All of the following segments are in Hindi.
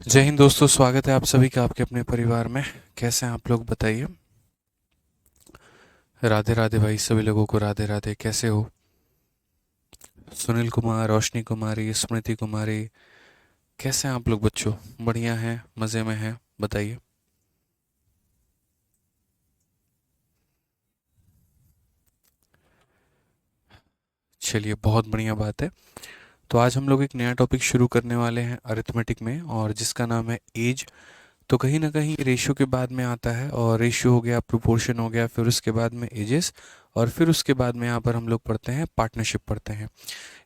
जय हिंद दोस्तों, स्वागत है आप सभी का आपके अपने परिवार में। कैसे हैं आप लोग, बताइए। राधे राधे भाई, सभी लोगों को राधे राधे। कैसे हो? सुनील कुमार, रोशनी कुमारी, स्मृति कुमारी, कैसे हैं आप लोग बच्चों? बढ़िया हैं, मज़े में हैं, बताइए। चलिए, बहुत बढ़िया बात है। तो आज हम लोग एक नया टॉपिक शुरू करने वाले हैं अरिथमेटिक में, और जिसका नाम है एज। तो कहीं ना कहीं रेशियो के बाद में आता है, और रेशियो हो गया, प्रोपोर्शन हो गया, फिर उसके बाद में एजेस, और फिर उसके बाद में यहाँ पर हम लोग पढ़ते हैं पार्टनरशिप पढ़ते हैं।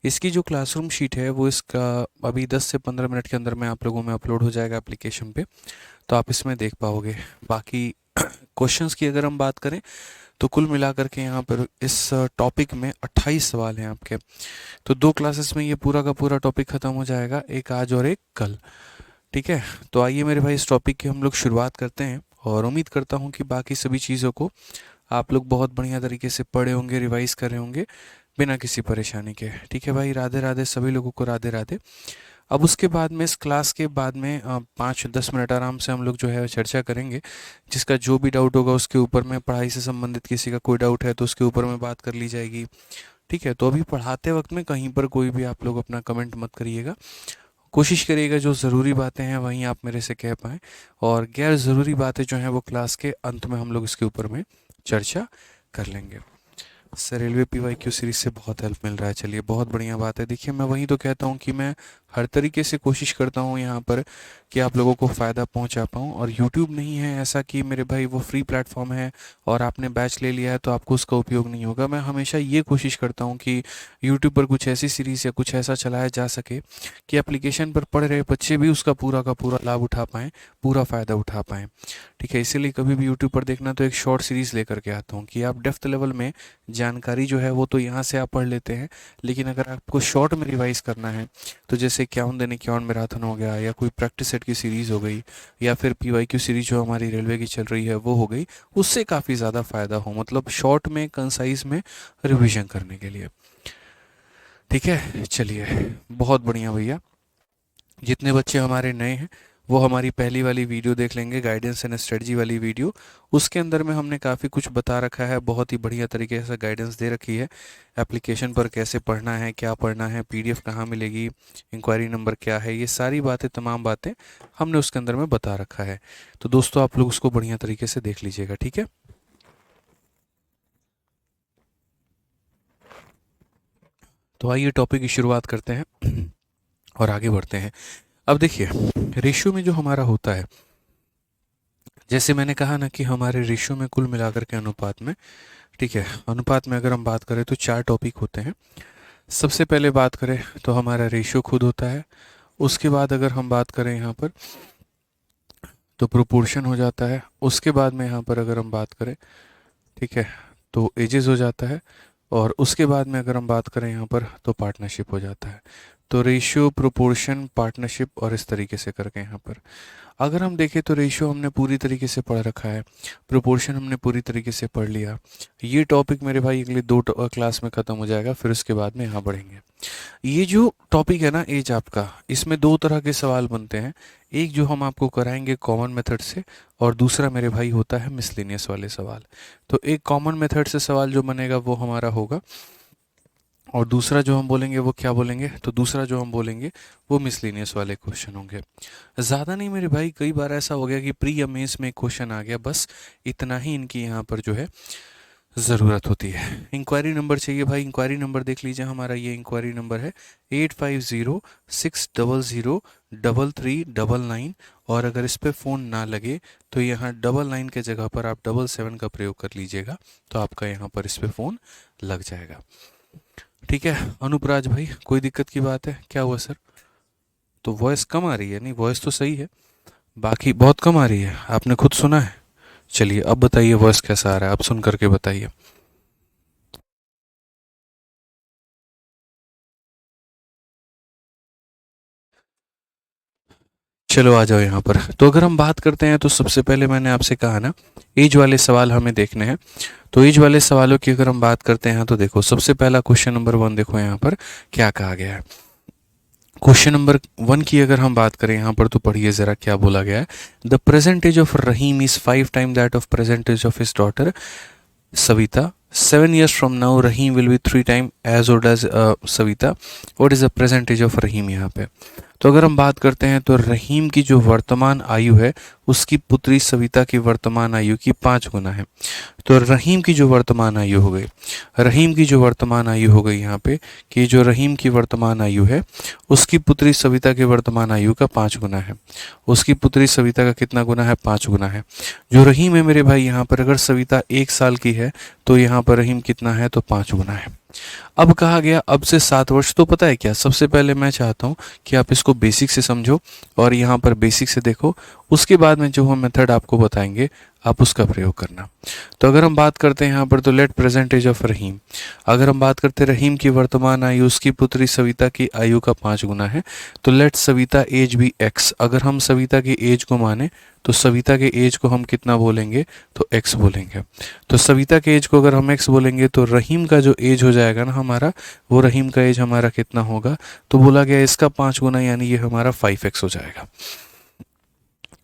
इसकी जो क्लासरूम शीट है वो इसका अभी 10 से 15 मिनट के अंदर में आप लोगों में अपलोड हो जाएगा एप्लीकेशन पे। तो आप इसमें देख पाओगे। बाकी क्वेश्चंस की अगर हम बात करें तो कुल मिलाकर के यहाँ पर इस टॉपिक में 28 सवाल हैं आपके। तो 2 क्लासेस में ये पूरा का पूरा टॉपिक ख़त्म हो जाएगा, एक आज और एक कल। ठीक है। तो आइए मेरे भाई, इस टॉपिक की हम लोग शुरुआत करते हैं, और उम्मीद करता हूँ कि बाकी सभी चीज़ों को आप लोग बहुत बढ़िया तरीके से पढ़े होंगे, रिवाइज कर रहे होंगे, बिना किसी परेशानी के। ठीक है भाई, राधे राधे, सभी लोगों को राधे राधे। अब उसके बाद में, इस क्लास के बाद में 5-10 मिनट आराम से हम लोग जो है चर्चा करेंगे। जिसका जो भी डाउट होगा उसके ऊपर में, पढ़ाई से संबंधित किसी का कोई डाउट है तो उसके ऊपर में बात कर ली जाएगी। ठीक है। तो अभी पढ़ाते वक्त में कहीं पर कोई भी आप लोग अपना कमेंट मत करिएगा। कोशिश करिएगा जो ज़रूरी बातें हैं वहीं आप मेरे से कह पाएँ, और गैर ज़रूरी बातें जो हैं वो क्लास के अंत में हम लोग इसके ऊपर में चर्चा कर लेंगे। सर, रेलवे पीवाईक्यू सीरीज से बहुत हेल्प मिल रहा है, चलिए बहुत बढ़िया बात है। देखिए, मैं वही तो कहता हूँ कि मैं हर तरीके से कोशिश करता हूँ यहाँ पर कि आप लोगों को फ़ायदा पहुँचा पाऊँ। और यूट्यूब नहीं है ऐसा कि मेरे भाई वो फ्री प्लेटफॉर्म है और आपने बैच ले लिया है तो आपको उसका उपयोग नहीं होगा। मैं हमेशा ये कोशिश करता हूँ कि यूट्यूब पर कुछ ऐसी सीरीज़ या कुछ ऐसा चलाया जा सके कि एप्लीकेशन पर पढ़ रहे बच्चे भी उसका पूरा का पूरा लाभ उठा पाएँ, पूरा फ़ायदा उठा पाएँ। ठीक है। इसीलिए कभी भी यूट्यूब पर देखना तो एक शॉर्ट सीरीज़ लेकर के आता हूँ कि आप डेप्थ लेवल में जानकारी जो है वो तो यहाँ से आप पढ़ लेते हैं, लेकिन अगर आपको शॉर्ट में रिवाइज करना है तो जैसे इक्यावन दिन इक्यावन मैराथन हो गया, या कोई प्रैक्टिस सेट की सीरीज़ हो गई, या फिर पीवाईक्यू सीरीज जो हमारी रेलवे की चल रही है वो हो गई, उससे काफ़ी ज़्यादा फ़ायदा हो, मतलब शॉर्ट में, कंसाइज में रिविजन करने के लिए। ठीक है। चलिए, बहुत बढ़िया भैया। जितने बच्चे हमारे नए हैं वो हमारी पहली वाली वीडियो देख लेंगे, गाइडेंस एंड स्ट्रेटजी वाली वीडियो। उसके अंदर में हमने काफ़ी कुछ बता रखा है, बहुत ही बढ़िया तरीके से गाइडेंस दे रखी है। एप्लीकेशन पर कैसे पढ़ना है, क्या पढ़ना है, पीडीएफ कहाँ मिलेगी, इंक्वायरी नंबर क्या है, ये सारी बातें, तमाम बातें हमने उसके अंदर में बता रखा है। तो दोस्तों, आप लोग उसको बढ़िया तरीके से देख लीजिएगा। ठीक है। तो आइए टॉपिक की शुरुआत करते हैं और आगे बढ़ते हैं। अब देखिए, रेशियो में जो हमारा होता है, जैसे मैंने कहा ना कि हमारे रेशियो में कुल मिलाकर के अनुपात में, ठीक है, अनुपात में अगर हम बात करें तो 4 टॉपिक होते हैं। सबसे पहले बात करें तो हमारा रेशियो खुद होता है। उसके बाद अगर हम बात करें यहाँ पर तो प्रोपोर्शन हो जाता है। उसके बाद में यहाँ पर अगर हम बात करें, ठीक है, तो एजेस हो जाता है। और उसके बाद में अगर हम बात करें यहाँ पर तो पार्टनरशिप हो जाता है। तो रेशियो, प्रोपोर्शन, पार्टनरशिप, और इस तरीके से करके यहाँ पर अगर हम देखें तो रेशियो हमने पूरी तरीके से पढ़ रखा है, प्रोपोर्शन हमने पूरी तरीके से पढ़ लिया। ये टॉपिक मेरे भाई अगले 2 क्लास में ख़त्म हो जाएगा, फिर उसके बाद में यहाँ बढ़ेंगे। ये जो टॉपिक है ना एज आपका, इसमें 2 तरह के सवाल बनते हैं। एक जो हम आपको कराएंगे कॉमन मेथड से, और दूसरा मेरे भाई होता है मिसलेनियस वाले सवाल। तो एक कॉमन मेथड से सवाल जो बनेगा वो हमारा होगा, और दूसरा जो हम बोलेंगे वो क्या बोलेंगे, तो दूसरा जो हम बोलेंगे वो मिसलेनियस वाले क्वेश्चन होंगे। ज़्यादा नहीं मेरे भाई, कई बार ऐसा हो गया कि प्री या मेंस में क्वेश्चन आ गया, बस इतना ही इनकी यहाँ पर जो है ज़रूरत होती है। इंक्वायरी नंबर चाहिए भाई, इंक्वायरी नंबर देख लीजिए, हमारा ये इंक्वायरी नंबर है 8506003399। और अगर इस पे फ़ोन ना लगे तो यहाँ 99 के जगह पर आप 77 का प्रयोग कर लीजिएगा, तो आपका यहाँ पर इस पे फ़ोन लग जाएगा। ठीक है। अनुपराज भाई, कोई दिक्कत की बात है? क्या हुआ सर? तो वॉइस कम आ रही है? नहीं, वॉइस तो सही है, बाकी बहुत कम आ रही है, आपने खुद सुना है। चलिए, अब बताइए वॉइस कैसा आ रहा है, आप सुन करके बताइए। चलो आ जाओ यहाँ पर। तो अगर हम बात करते हैं तो सबसे पहले मैंने आपसे कहा ना, एज वाले सवाल हमें देखने हैं। तो एज वाले सवालों की अगर हम बात करते हैं तो देखो, सबसे पहला क्वेश्चन नंबर 1 देखो यहाँ पर क्या कहा गया है। क्वेश्चन नंबर 1 की अगर हम बात करें यहाँ पर तो पढ़िए ज़रा क्या बोला गया है। The present age of Rahim is 5 time that of present age of his daughter Savita. 7 years from now, Rahim will be 3 times as old as Savita. What is the present age of Rahim यहाँ पे? तो अगर हम बात करते हैं तो रहीम की जो वर्तमान आयु है उसकी पुत्री सविता की वर्तमान आयु की 5 गुना है। तो रहीम की जो वर्तमान आयु हो गई, रहीम की जो वर्तमान आयु हो गई यहाँ पे कि जो रहीम की वर्तमान आयु है उसकी पुत्री सविता की वर्तमान आयु का 5 गुना है। उसकी पुत्री सविता का कितना गुना है? 5 गुना है। जो रहीम है मेरे भाई यहाँ पर, अगर सविता 1 साल की है तो यहाँ पर रहीम कितना है? तो 5 गुना है। अब कहा गया अब से 7 वर्ष, तो पता है क्या, सबसे पहले मैं चाहता हूँ कि आप इसको बेसिक से समझो और यहाँ पर बेसिक से देखो, उसके बाद में जो हम मेथड आपको बताएंगे आप उसका प्रयोग करना। तो अगर हम बात करते हैं यहाँ पर तो लेट प्रेजेंट एज ऑफ रहीम, अगर हम बात करते हैं रहीम की वर्तमान आयु उसकी पुत्री सविता की आयु का 5 गुना है, तो लेट सविता एज भी एक्स। अगर हम सविता की एज को माने तो सविता के एज को हम कितना बोलेंगे? तो एक्स बोलेंगे। तो सविता के एज को अगर हम एक्स बोलेंगे तो रहीम का जो एज हो जाएगा ना हमारा, वो रहीम का एज हमारा कितना होगा? तो बोला गया इसका 5 गुना, यानी ये हमारा 5x हो जाएगा।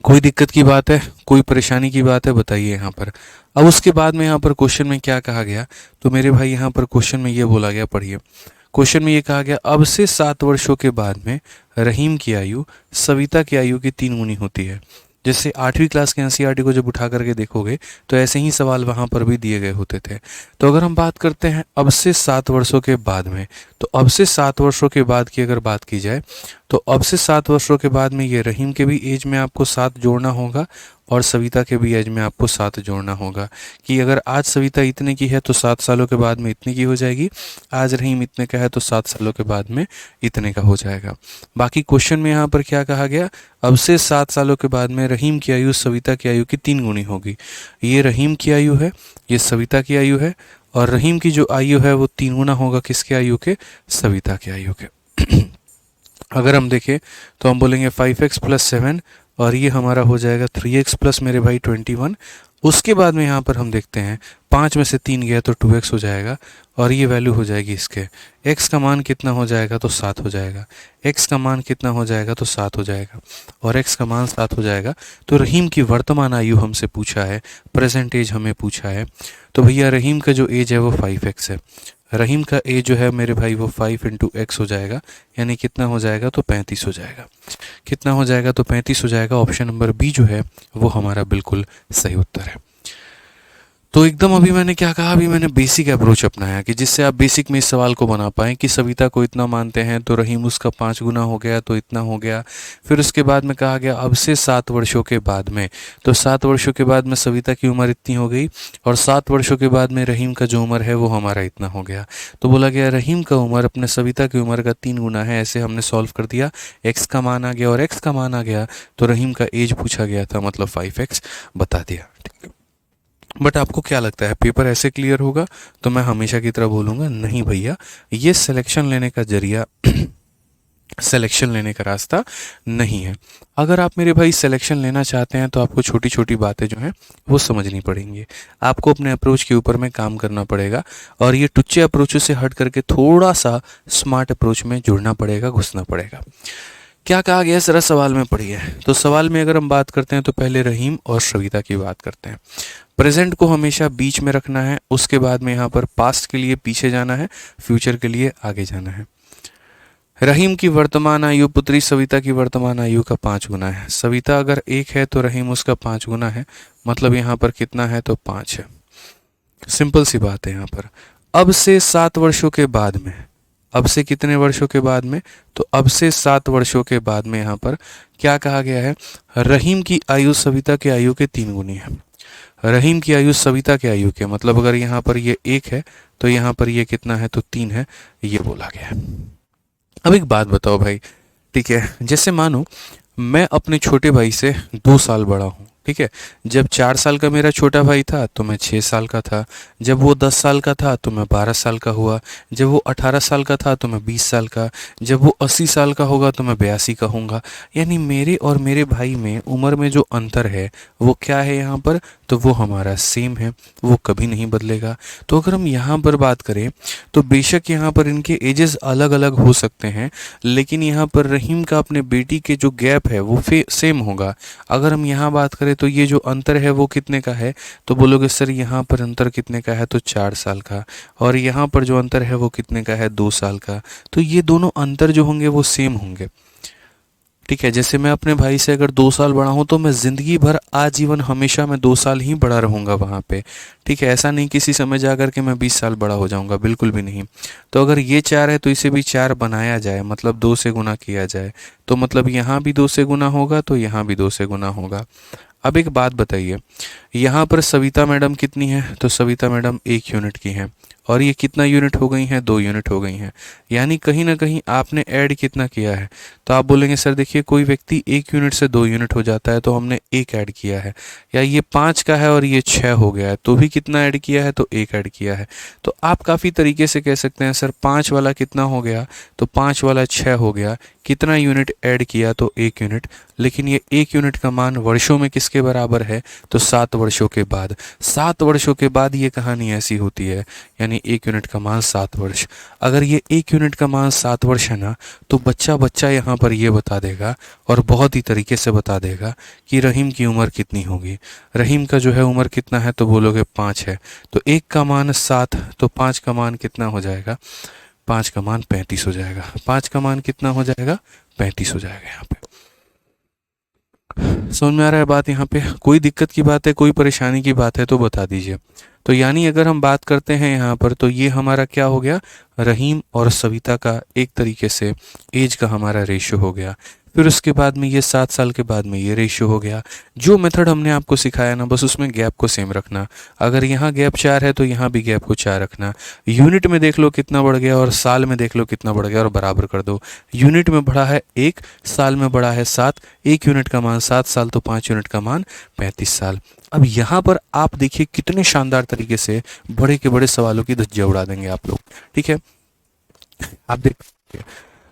कोई दिक्कत की बात है, कोई परेशानी की बात है, बताइए यहाँ पर। अब उसके बाद में यहाँ पर क्वेश्चन में क्या कहा गया, तो मेरे भाई यहाँ पर क्वेश्चन में ये बोला गया, पढ़िए। क्वेश्चन में ये कहा गया अब से 7 वर्षों के बाद में रहीम की आयु सविता की आयु की 3 गुनी होती है। जैसे 8वीं क्लास के एनसीईआरटी को जब उठा करके देखोगे तो ऐसे ही सवाल वहां पर भी दिए गए होते थे। तो अगर हम बात करते हैं अब से 7 वर्षों के बाद में, तो अब से 7 वर्षों के बाद की अगर बात की जाए तो अब से 7 वर्षों के बाद में ये रहीम के भी एज में आपको 7 जोड़ना होगा और सविता के भी एज में आपको 7 जोड़ना होगा। कि अगर आज सविता इतने की है तो 7 सालों के बाद में इतने की हो जाएगी, आज रहीम इतने का है तो 7 सालों के बाद में इतने का हो जाएगा। बाकी क्वेश्चन में यहाँ पर क्या कहा गया, अब से 7 सालों के बाद में रहीम की आयु सविता की आयु की 3 गुनी होगी। ये रहीम की आयु है, ये सविता की आयु है, और रहीम की जो आयु है वो 3 गुना होगा किसके आयु के? सविता के आयु के। अगर हम देखें तो हम बोलेंगे 5x + 7 और ये हमारा हो जाएगा 3x प्लस मेरे भाई 21। उसके बाद में यहाँ पर हम देखते हैं 5 में से 3 गया तो 2x हो जाएगा और ये वैल्यू हो जाएगी इसके। x का मान कितना हो जाएगा? तो 7 हो जाएगा। x का मान कितना हो जाएगा? तो 7 हो जाएगा और x का मान 7 हो जाएगा। तो रहीम की वर्तमान आयु हमसे पूछा है, प्रेजेंट एज हमें पूछा है, तो भैया रहीम का जो एज है वो 5x है। रहीम का एज जो है मेरे भाई वो 5 × x हो जाएगा, यानी कितना हो जाएगा? तो 35 हो जाएगा। कितना हो जाएगा? तो 35 हो जाएगा। ऑप्शन नंबर बी जो है वो हमारा बिल्कुल सही उत्तर है। तो एकदम अभी मैंने क्या कहा, अभी मैंने बेसिक अप्रोच अपनाया कि जिससे आप बेसिक में इस सवाल को बना पाएँ कि सविता को इतना मानते हैं तो रहीम उसका 5 गुना हो गया तो इतना हो गया। फिर उसके बाद में कहा गया अब से 7 वर्षों के बाद में, तो 7 वर्षों के बाद में सविता की उम्र इतनी हो गई और 7 वर्षों के बाद में रहीम का जो उम्र है वो हमारा इतना हो गया। तो बोला गया रहीम का उम्र अपने सविता की उम्र का 3 गुना है। ऐसे हमने सॉल्व कर दिया, एक्स का मान आ गया और एक्स का मान आ गया तो रहीम का एज पूछा गया था, मतलब 5x बता दिया। ठीक है, बट आपको क्या लगता है पेपर ऐसे क्लियर होगा? तो मैं हमेशा की तरह बोलूँगा नहीं भैया, ये सिलेक्शन लेने का जरिया सिलेक्शन लेने का रास्ता नहीं है। अगर आप मेरे भाई सिलेक्शन लेना चाहते हैं तो आपको छोटी छोटी बातें जो हैं वो समझनी पड़ेंगी। आपको अपने अप्रोच के ऊपर में काम करना पड़ेगा और ये टुच्चे अप्रोचों से हट करके थोड़ा सा स्मार्ट अप्रोच में जुड़ना पड़ेगा, घुसना पड़ेगा। क्या कहा गया जरा सवाल में पढ़िए। तो सवाल में अगर हम बात करते हैं तो पहले रहीम और सविता की बात करते हैं। प्रेजेंट को हमेशा बीच में रखना है, उसके बाद में यहाँ पर पास्ट के लिए पीछे जाना है, फ्यूचर के लिए आगे जाना है। रहीम की वर्तमान आयु पुत्री सविता की वर्तमान आयु का 5 गुना है। सविता अगर 1 है तो रहीम उसका 5 गुना है, मतलब यहाँ पर कितना है? तो 5 है। सिंपल सी बात है यहाँ पर। अब से 7 वर्षों के बाद में, अब से कितने वर्षों के बाद में? तो अब से 7 वर्षों के बाद में यहाँ पर क्या कहा गया है? रहीम की आयु सविता के आयु के 3 गुनी है। रहीम की आयु सविता के आयु के, मतलब अगर यहाँ पर ये 1 है तो यहाँ पर ये कितना है? तो 3 है, ये बोला गया है। अब एक बात बताओ भाई, ठीक है, जैसे मानो मैं अपने छोटे भाई से 2 साल बड़ा हूँ, ठीक है। जब 4 साल का मेरा छोटा भाई था तो मैं 6 साल का था। जब वो 10 साल का था तो मैं 12 साल का हुआ। जब वो 18 साल का था तो मैं 20 साल का। जब वो 80 साल का होगा तो मैं 82 का होऊंगा। यानी मेरे और मेरे भाई में उम्र में जो अंतर है वो क्या है यहाँ पर, तो वो हमारा सेम है, वो कभी नहीं बदलेगा। तो अगर हम यहाँ पर बात करें तो बेशक यहाँ पर इनके एजेस अलग अलग हो सकते हैं, लेकिन यहाँ पर रहीम का अपने बेटी के जो गैप है वो सेम होगा। अगर हम यहाँ बात करें तो ये जो अंतर है वो कितने का है, तो बोलोगे सर यहाँ पर अंतर कितने का है, तो 4 साल का। और यहाँ पर जो अंतर है वो कितने का है, 2 साल का। तो ये दोनों अंतर जो होंगे वो सेम होंगे। ठीक है, जैसे मैं अपने भाई से अगर 2 साल बड़ा हूँ तो मैं ज़िंदगी भर आजीवन हमेशा मैं 2 साल ही बड़ा रहूँगा वहाँ पे। ठीक है, ऐसा नहीं किसी समय जा कर के मैं 20 साल बड़ा हो जाऊँगा, बिल्कुल भी नहीं। तो अगर ये 4 है तो इसे भी 4 बनाया जाए, मतलब 2 से गुना किया जाए, तो मतलब यहाँ भी 2 से गुना होगा तो यहाँ भी 2 से गुना होगा। अब एक बात बताइए, यहाँ पर सविता मैडम कितनी है, तो सविता मैडम 1 यूनिट की हैं। और ये कितना यूनिट हो गई हैं, 2 यूनिट हो गई हैं। यानी कहीं ना कहीं आपने ऐड कितना किया है, तो आप बोलेंगे सर देखिए कोई व्यक्ति 1 यूनिट से 2 यूनिट हो जाता है तो हमने 1 ऐड किया है। या ये 5 का है और ये 6 हो गया है तो भी कितना ऐड किया है, तो 1 ऐड किया है। तो आप काफ़ी तरीके से कह सकते हैं सर 5 वाला कितना हो गया, तो 5 वाला 6 हो गया। कितना यूनिट ऐड किया, तो 1 यूनिट। लेकिन ये 1 यूनिट का मान वर्षों में किसके बराबर है, तो 7 वर्षों के बाद। 7 वर्षों के बाद ये कहानी ऐसी होती है, यानी 1 यूनिट का मान 7 वर्ष। अगर ये 1 यूनिट का मान 7 वर्ष है ना, तो बच्चा बच्चा यहाँ पर ये बता देगा, और बहुत ही तरीके से बता देगा कि रहीम की उम्र कितनी होगी। रहीम का जो है उम्र कितना है, तो बोलोगे 5 है। तो 1 का मान 7, तो 5 का मान कितना हो जाएगा, 5 का मान 35 हो जाएगा। 5 का मान कितना हो जाएगा, 35 हो जाएगा। यहाँ पे समझ में आ रहा है बात? यहाँ पे कोई दिक्कत की बात है, कोई परेशानी की बात है तो बता दीजिए। तो यानी अगर हम बात करते हैं यहाँ पर, तो ये हमारा क्या हो गया, रहीम और सविता का एक तरीके से एज का हमारा रेशियो हो गया। फिर उसके बाद में ये 7 साल के बाद में ये रेशियो हो गया। जो मेथड हमने आपको सिखाया ना, बस उसमें गैप को सेम रखना। अगर यहाँ गैप 4 है तो यहाँ भी गैप को 4 रखना। यूनिट में देख लो कितना बढ़ गया और साल में देख लो कितना बढ़ गया और बराबर कर दो। यूनिट में बढ़ा है 1, साल में बढ़ा है 7। 1 यूनिट का मान 7 साल, तो 5 यूनिट का मान 35 साल। अब यहाँ पर आप देखिए कितने शानदार तरीके से बड़े के बड़े सवालों की धज्जियां उड़ा देंगे आप लोग। ठीक है, आप देखिए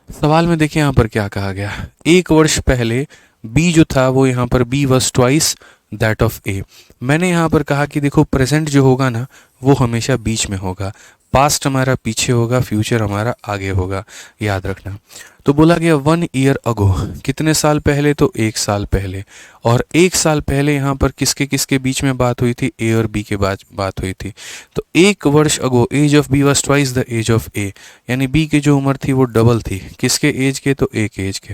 सवाल में, देखिए यहाँ पर क्या कहा गया। 1 वर्ष पहले बी जो था वो यहाँ पर B was twice that of A. मैंने यहाँ पर कहा कि देखो प्रेजेंट जो होगा ना वो हमेशा बीच में होगा, पास्ट हमारा पीछे होगा, फ्यूचर हमारा आगे होगा, याद रखना। तो बोला गया 1 ईयर अगो, कितने साल पहले, तो 1 साल पहले। और 1 साल पहले यहाँ पर किसके किसके बीच में बात हुई थी, ए और बी के बात हुई थी। तो 1 वर्ष ago age of B was twice the age of A, यानी बी की जो उम्र थी वो डबल थी किसके एज के, तो ए के एज के।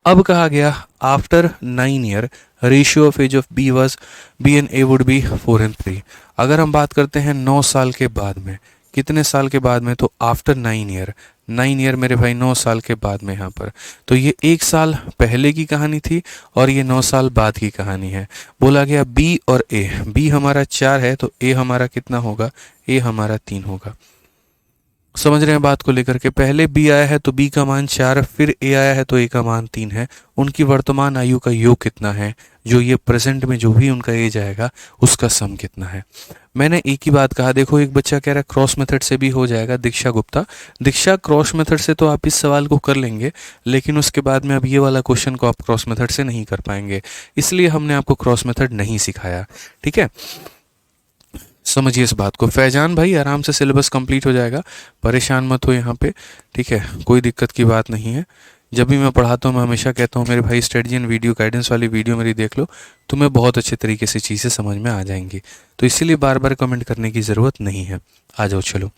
अब कहा गया after 9 year ratio of age of B was B and A would be 4:3। अगर हम बात करते हैं 9 साल के बाद में, कितने साल के बाद में, तो आफ्टर 9 ईयर। 9 ईयर मेरे भाई 9 साल के बाद में यहाँ पर। तो ये 1 साल पहले की कहानी थी और ये 9 साल बाद की कहानी है। बोला गया बी और ए, बी हमारा 4 है तो ए हमारा कितना होगा, ए हमारा 3 होगा। समझ रहे हैं बात को लेकर के? पहले बी आया है तो बी का मान 4, फिर ए आया है तो ए का मान 3 है। उनकी वर्तमान आयु का योग कितना है, जो ये प्रेजेंट में जो भी उनका एज आएगा उसका सम कितना है। मैंने एक ही बात कहा, देखो एक बच्चा कह रहा है क्रॉस मेथड से भी हो जाएगा, दीक्षा गुप्ता। दीक्षा क्रॉस मेथड से तो आप इस सवाल को कर लेंगे, लेकिन उसके बाद में अब ये वाला क्वेश्चन को आप क्रॉस मेथड से नहीं कर पाएंगे, इसलिए हमने आपको क्रॉस मेथड नहीं सिखाया। ठीक है, समझिए इस बात को। फैजान भाई आराम से सिलेबस कंप्लीट हो जाएगा, परेशान मत हो यहाँ पे। ठीक है, कोई दिक्कत की बात नहीं है। जब भी मैं पढ़ाता हूँ मैं हमेशा कहता हूँ मेरे भाई स्ट्रेटजी एंड वीडियो गाइडेंस वाली वीडियो मेरी देख लो, तुम्हें बहुत अच्छे तरीके से चीज़ें समझ में आ जाएंगी। तो इसीलिए बार बार कमेंट करने की ज़रूरत नहीं है। आ जाओ चलो।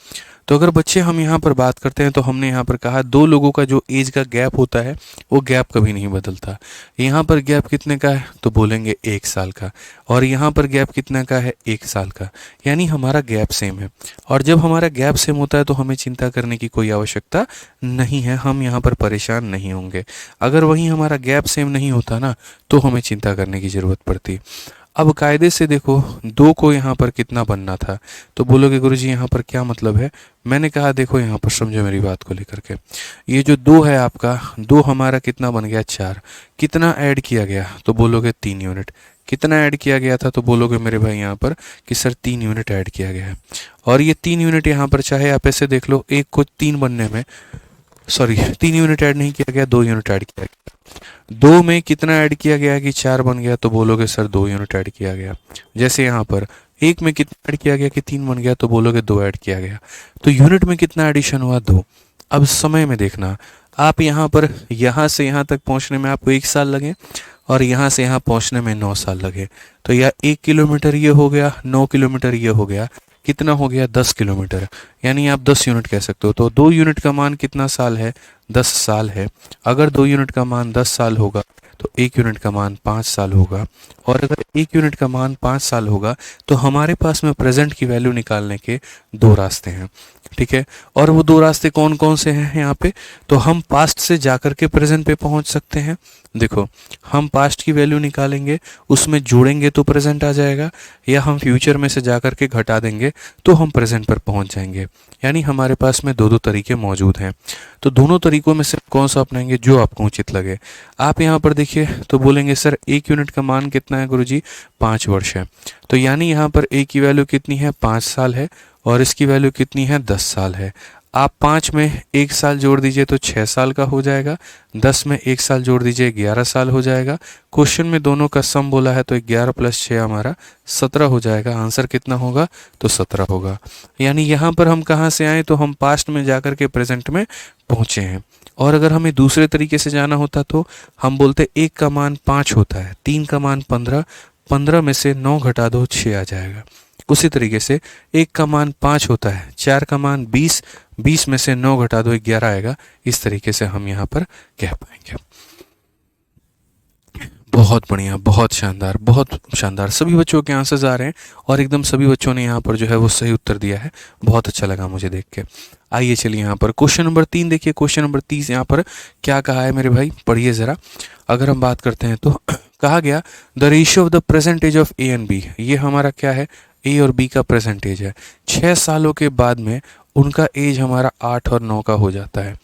तो अगर बच्चे हम यहाँ पर बात करते हैं तो हमने यहाँ पर कहा दो लोगों का जो एज का गैप होता है वो गैप कभी नहीं बदलता। यहाँ पर गैप कितने का है, तो बोलेंगे 1 साल का। और यहाँ पर गैप कितना का है, 1 साल का। यानी हमारा गैप सेम है। और जब हमारा गैप सेम होता है तो हमें चिंता करने की कोई आवश्यकता नहीं है, हम यहाँ पर परेशान नहीं होंगे। अगर वहीं हमारा गैप सेम नहीं होता ना तो हमें चिंता करने की ज़रूरत पड़ती। अब कायदे से देखो 2 को यहाँ पर कितना बनना था, तो बोलोगे गुरुजी यहाँ पर क्या मतलब है। मैंने कहा देखो यहाँ पर समझो मेरी बात को लेकर के, ये जो 2 है आपका, 2 हमारा कितना बन गया, 4। कितना ऐड किया गया, तो बोलोगे 3 यूनिट। कितना ऐड किया गया था, तो बोलोगे मेरे भाई यहाँ पर कि सर 3 यूनिट ऐड किया गया है। और ये 3 यूनिट यहाँ पर चाहे आप ऐसे देख लो, एक को 3 बनने में, सॉरी 3 यूनिट ऐड नहीं किया गया, 2 यूनिट ऐड किया गया। 2 में कितना ऐड किया गया कि 4 बन गया, तो बोलोगे सर 2 यूनिट ऐड किया गया। जैसे यहाँ पर 1 में कितना ऐड किया गया कि 3 बन गया, तो बोलोगे 2 ऐड किया गया। तो यूनिट में कितना एडिशन हुआ, 2। अब समय में देखना, आप यहाँ पर यहाँ से यहाँ तक पहुँचने में आपको 1 साल लगे और यहाँ से यहाँ पहुँचने में 9 साल लगे। तो यह 1 किलोमीटर ये हो गया, 9 किलोमीटर ये हो गया, कितना हो गया 10 किलोमीटर, यानी आप 10 यूनिट कह सकते हो। तो 2 यूनिट का मान कितना साल है, 10 साल है। अगर 2 यूनिट का मान 10 साल होगा तो 1 यूनिट का मान 5 साल होगा। और अगर 1 यूनिट का मान 5 साल होगा तो हमारे पास में प्रेजेंट की वैल्यू निकालने के 2 रास्ते हैं, ठीक है। और वो 2 रास्ते कौन कौन से हैं यहाँ पे, तो हम पास्ट से जाकर के प्रेजेंट पे पहुंच सकते हैं। देखो, हम पास्ट की वैल्यू निकालेंगे, उसमें जोड़ेंगे तो प्रेजेंट आ जाएगा, या हम फ्यूचर में से जाकर के घटा देंगे तो हम प्रेजेंट पर पहुंच जाएंगे। यानी हमारे पास में 2 तरीके मौजूद हैं। तो दोनों तरीकों में से कौन सा अपनाएंगे, जो आपको उचित लगे। आप यहाँ पर देखिए तो बोलेंगे सर 1 यूनिट का मान कितना है गुरुजी, 5 वर्ष है। तो यानी यहाँ पर ए की वैल्यू कितनी है, 5 साल है, और इसकी वैल्यू कितनी है, 10 साल है। आप 5 में 1 साल जोड़ दीजिए तो 6 साल का हो जाएगा, 10 में 1 साल जोड़ दीजिए 11 साल हो जाएगा। क्वेश्चन में दोनों का सम बोला है तो 11 + 6 हमारा 17 हो जाएगा। आंसर कितना होगा, तो 17 होगा। यानी यहाँ पर हम कहाँ से आए, तो हम पास्ट में जाकर के प्रेजेंट में पहुँचे हैं। और अगर हमें दूसरे तरीके से जाना होता तो हम बोलते 1 का मान 5 होता है, 3 का मान 15, 15 में से 9 घटा दो 6 आ जाएगा। उसी तरीके से 1 का मान 5 होता है, 4 का मान 20, 20 में से 9 घटा दो 11 आएगा। इस तरीके से हम यहाँ पर कह पाएंगे। बहुत बढ़िया, बहुत शानदार, बहुत शानदार। सभी बच्चों के आंसर्स आ रहे हैं और एकदम सभी बच्चों ने यहाँ पर जो है वो सही उत्तर दिया है। बहुत अच्छा लगा मुझे देख के। आइए चलिए यहाँ पर क्वेश्चन नंबर 3 देखिए। क्वेश्चन नंबर 30 यहाँ पर क्या कहा है मेरे भाई, पढ़िए ज़रा। अगर हम बात करते हैं तो कहा गया the ratio of the present age of A and B. ये हमारा क्या है, ए और बी का प्रेजेंटेज है। 6 सालों के बाद में उनका एज हमारा 8 और 9 का हो जाता है,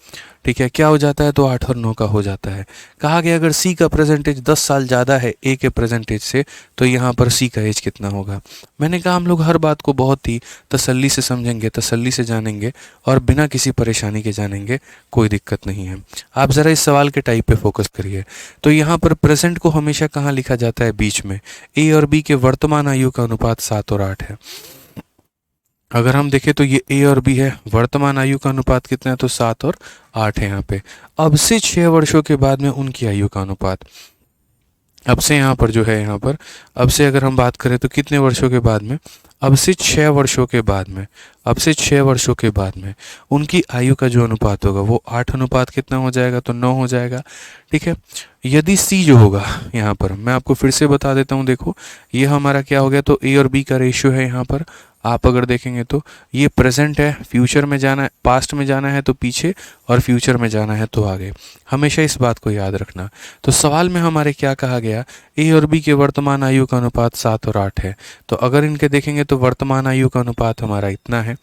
ठीक है। क्या हो जाता है, तो 8 और 9 का हो जाता है। कहा गया अगर सी का प्रेजेंटेज 10 साल ज़्यादा है ए के प्रेजेंटेज से, तो यहाँ पर सी का एज कितना होगा। मैंने कहा हम लोग हर बात को बहुत ही तसल्ली से समझेंगे, तसल्ली से जानेंगे और बिना किसी परेशानी के जानेंगे, कोई दिक्कत नहीं है। आप ज़रा इस सवाल के टाइप पे फोकस करिए। तो यहाँ पर प्रेजेंट को हमेशा कहाँ लिखा जाता है, बीच में। ए और बी के वर्तमान आयु का अनुपात 7 और 8 है। अगर हम देखें तो ये ए और बी है, वर्तमान आयु का अनुपात कितना है, तो 7 और 8 है यहाँ पे। अब से 6 वर्षों के बाद में उनकी आयु का अनुपात, अब से यहाँ पर जो है, यहाँ पर अब से अगर हम बात करें तो कितने वर्षों के बाद में, अब से 6 वर्षों के बाद में, अब से 6 वर्षों के बाद में उनकी आयु का जो अनुपात होगा वो 8 अनुपात कितना हो जाएगा, तो 9 हो जाएगा, ठीक है। यदि सी जो होगा, यहाँ पर मैं आपको फिर से बता देता हूँ। देखो ये हमारा क्या हो गया, तो ए और बी का रेशियो है यहाँ पर। आप अगर देखेंगे तो ये प्रेजेंट है, फ्यूचर में जाना है, पास्ट में जाना है तो पीछे, और फ्यूचर में जाना है तो आगे। हमेशा इस बात को याद रखना। तो सवाल में हमारे क्या कहा गया, ए और बी के वर्तमान आयु का अनुपात 7 और 8 है। तो अगर इनके देखेंगे तो वर्तमान आयु का अनुपात हमारा इतना है।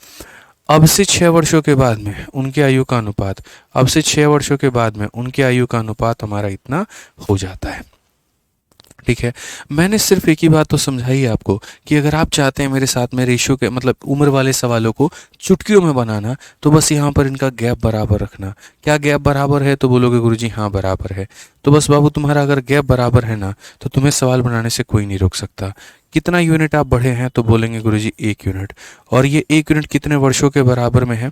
अब से 6 वर्षों के बाद में उनके आयु का अनुपात, अब से 6 वर्षों के बाद में उनके आयु का अनुपात हमारा इतना हो जाता है, ठीक है। मैंने सिर्फ एक ही बात तो समझाई है आपको कि अगर आप चाहते हैं मेरे साथ में रेशियो के मतलब उम्र वाले सवालों को चुटकियों में बनाना, तो बस यहाँ पर इनका गैप बराबर रखना। क्या गैप बराबर है, तो बोलोगे गुरुजी हाँ बराबर है। तो बस बाबू तुम्हारा अगर गैप बराबर है ना, तो तुम्हें सवाल बनाने से कोई नहीं रोक सकता। कितना यूनिट आप बढ़े हैं, तो बोलेंगे गुरुजी 1 यूनिट। और ये 1 यूनिट कितने वर्षों के बराबर में है,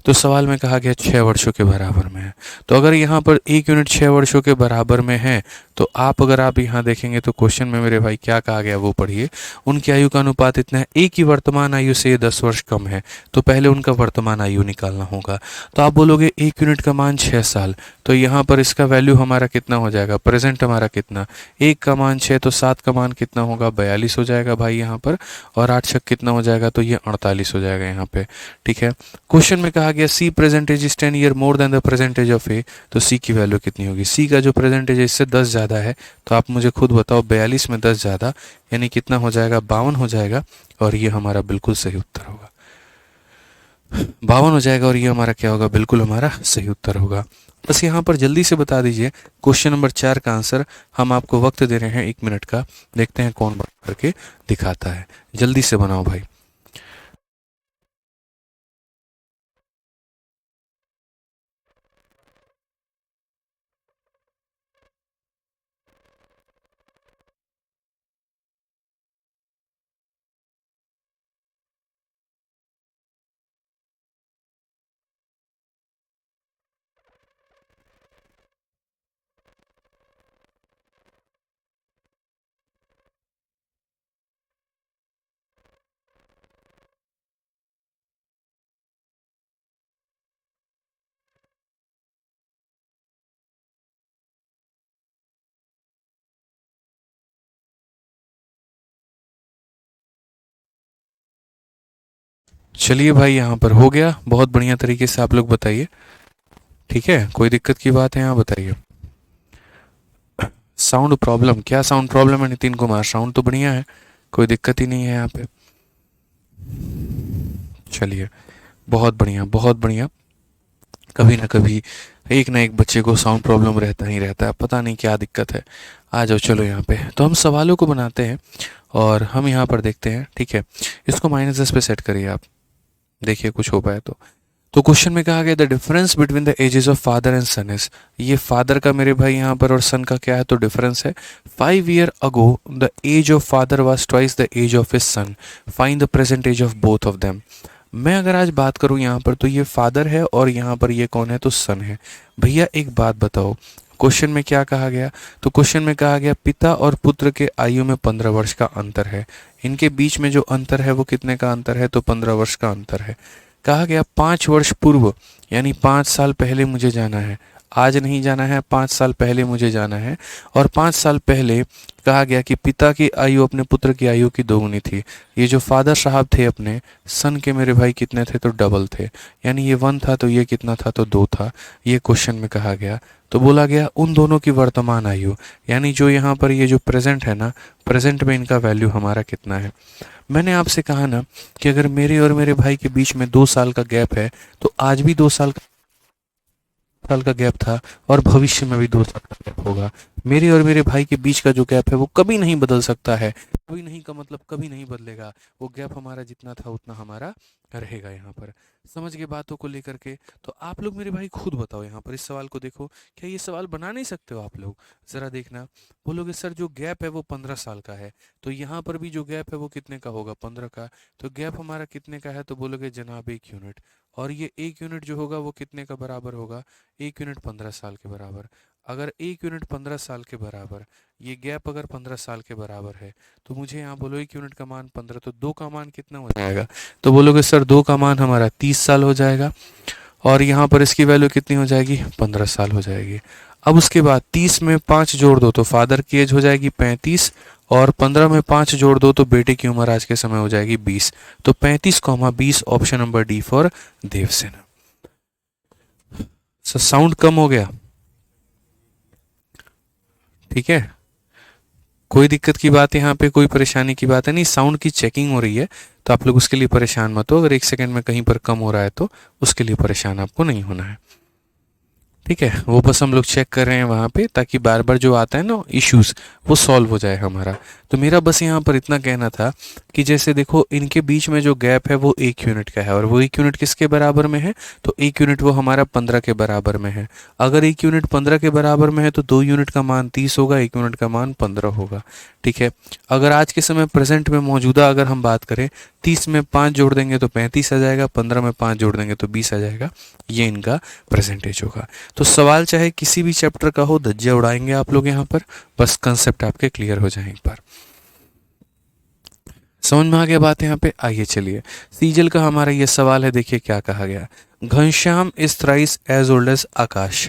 तो सवाल में कहा गया 6 वर्षों के बराबर में है। तो अगर यहाँ पर 1 यूनिट 6 वर्षों के बराबर में है, तो अगर आप यहाँ देखेंगे तो क्वेश्चन में मेरे भाई क्या कहा गया वो पढ़िए। उनकी आयु का अनुपात इतना है, एक ही वर्तमान आयु से 10 वर्ष कम है, तो पहले उनका वर्तमान आयु निकालना होगा। तो आप बोलोगे 1 यूनिट का मान 6 साल, तो यहाँ पर इसका वैल्यू हमारा कितना हो जाएगा, प्रेजेंट हमारा कितना, 1 का मान 6, तो 7 का मान कितना होगा, 42 हो जाएगा भाई यहाँ पर। और 8 छक कितना हो जाएगा, तो ये 48 हो जाएगा यहाँ पे, ठीक है। क्वेश्चन में कहा गया C present age is 10 year more than the present age of A, तो सी की वैल्यू कितनी होगी। सी का जो प्रेजेंटेज है इससे 10 ज़्यादा है, तो आप मुझे खुद बताओ 42 में 10 ज़्यादा यानी कितना हो जाएगा, 52 हो जाएगा। और ये हमारा बिल्कुल सही उत्तर होगा। 52 हो जाएगा और ये हमारा क्या होगा, बिल्कुल हमारा सही उत्तर होगा। बस यहाँ पर जल्दी से बता दीजिए क्वेश्चन नंबर 4 का आंसर। हम आपको वक्त दे रहे हैं 1 मिनट का, देखते हैं कौन बना करके दिखाता है। जल्दी से बनाओ भाई। चलिए भाई, यहाँ पर हो गया बहुत बढ़िया तरीके से। आप लोग बताइए, ठीक है? कोई दिक्कत की बात है यहाँ, बताइए। Sound problem? क्या साउंड प्रॉब्लम है नितिन कुमार? साउंड तो बढ़िया है, कोई दिक्कत ही नहीं है यहाँ पे। चलिए, बहुत बढ़िया बहुत बढ़िया। कभी ना कभी एक ना एक बच्चे को साउंड प्रॉब्लम रहता ही रहता है, पता नहीं क्या दिक्कत है। आ जाओ, चलो यहाँ पे तो हम सवालों को बनाते हैं और हम यहाँ पर देखते हैं, ठीक है? इसको -10 पे सेट करिए आप, देखिए कुछ हो पाए तो क्वेश्चन में कहा गया the difference between the ages of father and son is. ये फादर का मेरे भाई यहाँ पर और सन का क्या है, तो डिफरेंस है। 5 year ago the age of father was twice the age of his son, find the present age of both of them. मैं अगर आज बात करूँ यहाँ पर, तो ये फादर है और यहाँ पर ये कौन है, तो सन है। भैया एक बात बताओ, क्वेश्चन में क्या कहा गया? तो क्वेश्चन में कहा गया पिता और पुत्र के आयु में 15 वर्ष का अंतर है। इनके बीच में जो अंतर है वो कितने का अंतर है, तो 15 वर्ष का अंतर है। कहा गया 5 वर्ष पूर्व, यानी 5 साल पहले मुझे जाना है। आज नहीं जाना है, 5 साल पहले मुझे जाना है। और 5 साल पहले कहा गया कि पिता की आयु अपने पुत्र की आयु की दोगुनी थी। ये जो फादर साहब थे अपने, सन के मेरे भाई कितने थे, तो डबल थे। यानी ये 1 था तो ये कितना था, तो 2 था। ये क्वेश्चन में कहा गया। तो बोला गया उन दोनों की वर्तमान आयु, यानी जो यहाँ पर ये जो प्रेजेंट है ना, प्रेजेंट में इनका वैल्यू हमारा कितना है। मैंने आपसे कहा ना कि अगर मेरे और मेरे भाई के बीच में 2 साल का गैप है, तो आज भी 2 साल का गैप था और भविष्य में भी 2 साल का गैप होगा। मेरे और मेरे भाई के बीच का जो गैप है वो कभी नहीं बदल सकता है। कभी नहीं का मतलब कभी नहीं बदलेगा। वो गैप हमारा जितना था उतना हमारा रहेगा। यहाँ पर समझ गए बातों को लेकर के? तो आप लोग मेरे भाई खुद बताओ, यहाँ पर इस सवाल को देखो, क्या ये सवाल बना नहीं सकते हो आप लोग? ज़रा देखना। बोलोगे सर जो गैप है वो 15 साल का है, तो यहाँ पर भी जो गैप है वो कितने का होगा, 15 का। तो गैप हमारा कितने का है, तो बोलोगे जनाब 1 यूनिट। और ये 1 यूनिट जो होगा वो कितने का बराबर होगा, 1 यूनिट 15 साल के बराबर। अगर 1 यूनिट 15 साल के बराबर, ये गैप अगर 15 साल के बराबर है, तो मुझे यहाँ बोलो 1 यूनिट का मान 15, तो 2 का मान कितना हो जाएगा? तो बोलोगे सर 2 का मान हमारा 30 साल हो जाएगा। और यहाँ पर इसकी वैल्यू कितनी हो जाएगी, 15 साल हो जाएगी। अब उसके बाद 30 में 5 जोड़ दो तो फादर की एज हो जाएगी 35, और 15 में 5 जोड़ दो तो बेटे की उम्र आज के समय हो जाएगी 20। तो 35, 20, option number D for Devasena. Sir sound कम हो गया, ठीक है? कोई दिक्कत की बात है यहाँ पे, कोई परेशानी की बात है नहीं। साउंड की चेकिंग हो रही है, तो आप लोग उसके लिए परेशान मत हो। अगर 1 सेकंड में कहीं पर कम हो रहा है तो उसके लिए परेशान आपको नहीं होना है, ठीक है? वो बस हम लोग चेक कर रहे हैं वहाँ पे, ताकि बार बार जो आता है ना इश्यूज, वो सॉल्व हो जाए हमारा। तो मेरा बस यहाँ पर इतना कहना था कि जैसे देखो इनके बीच में जो गैप है वो 1 यूनिट का है, और वो 1 यूनिट किसके बराबर में है, तो 1 यूनिट वो हमारा 15 के बराबर में है। अगर 1 यूनिट 15 के बराबर में है तो 2 यूनिट का मान 30 होगा, 1 यूनिट का मान 15 होगा, ठीक है? अगर आज के समय प्रेजेंट में मौजूदा अगर हम बात करें, 30 में 5 जोड़ देंगे तो 35 आ जाएगा, 15 में 5 जोड़ देंगे तो 20 आ जाएगा। ये इनका प्रेजेंटेज होगा। तो सवाल चाहे किसी भी चैप्टर का हो, धज्जियां उड़ाएंगे आप लोग यहाँ पर, बस कंसेप्ट आपके क्लियर हो जाए एक बार। समझ में आ गया बात यहाँ पे? आइए चलिए, सीजल का हमारा ये सवाल है, देखिए क्या कहा गया। Ghanshyam is thrice as old as Akash.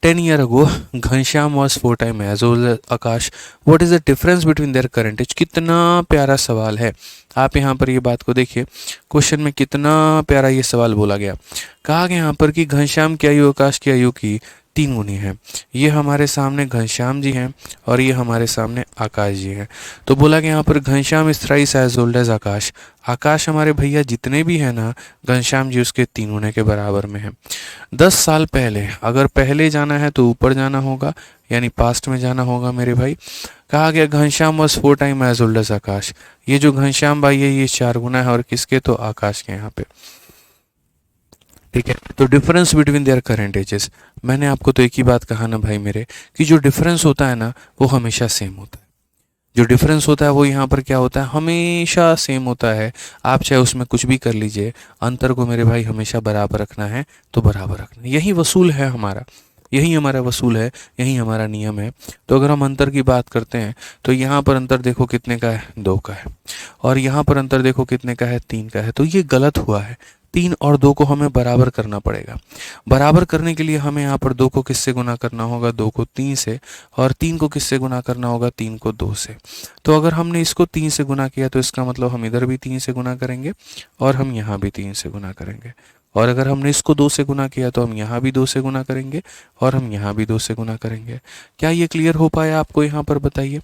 10 year ago, Ghanshyam was 4 times as old as Akash. What is the difference between their current age? कितना प्यारा सवाल है। आप यहाँ पर ये बात को देखिए, क्वेश्चन में कितना प्यारा ये सवाल बोला गया। कहा गया यहाँ पर कि घनश्याम की आयु आकाश की आयु की तीन गुनी है। ये हमारे सामने घनश्याम जी हैं और ये हमारे सामने आकाश जी हैं। तो बोला कि यहाँ पर Ghanshyam is thrice as old as Akash. Akash हमारे भैया जितने भी हैं ना, घनश्याम जी उसके तीन गुने के बराबर में हैं। 10 साल पहले, अगर पहले जाना है तो ऊपर जाना होगा, यानी पास्ट में जाना होगा मेरे भाई। कहा गया Ghanshyam was 4 time as old as Akash. ये जो घनश्याम भाई है ये 4 गुना है, और किसके, तो आकाश के यहाँ पे। ठीक है, तो difference between their current ages, मैंने आपको तो एक ही बात कहा ना भाई मेरे, कि जो डिफरेंस होता है ना वो हमेशा सेम होता है। जो डिफरेंस होता है वो यहाँ पर क्या होता है, हमेशा सेम होता है। आप चाहे उसमें कुछ भी कर लीजिए, अंतर को मेरे भाई हमेशा बराबर रखना है तो बराबर रखना है। यही वसूल है हमारा, यही हमारा वसूल है, यही हमारा नियम है। तो अगर हम अंतर की बात करते हैं तो यहाँ पर अंतर देखो कितने का है, 2 का है, और यहाँ पर अंतर देखो कितने का है, 3 का है। तो ये गलत हुआ है। 3 और 2 को हमें बराबर करना पड़ेगा। बराबर करने के लिए हमें यहाँ पर 2 को किससे गुना करना होगा, 2 को 3 से, और 3 को किससे गुना करना होगा, 3 को 2 से। तो अगर हमने इसको 3 से गुना किया तो इसका मतलब हम इधर भी 3 से गुना करेंगे और हम यहाँ भी 3 से गुना करेंगे। और अगर हमने इसको 2 से गुना किया तो हम यहाँ भी 2 से गुना करेंगे और हम यहाँ भी 2 से गुना करेंगे। क्या ये क्लियर हो पाया आपको यहाँ पर, बताइए,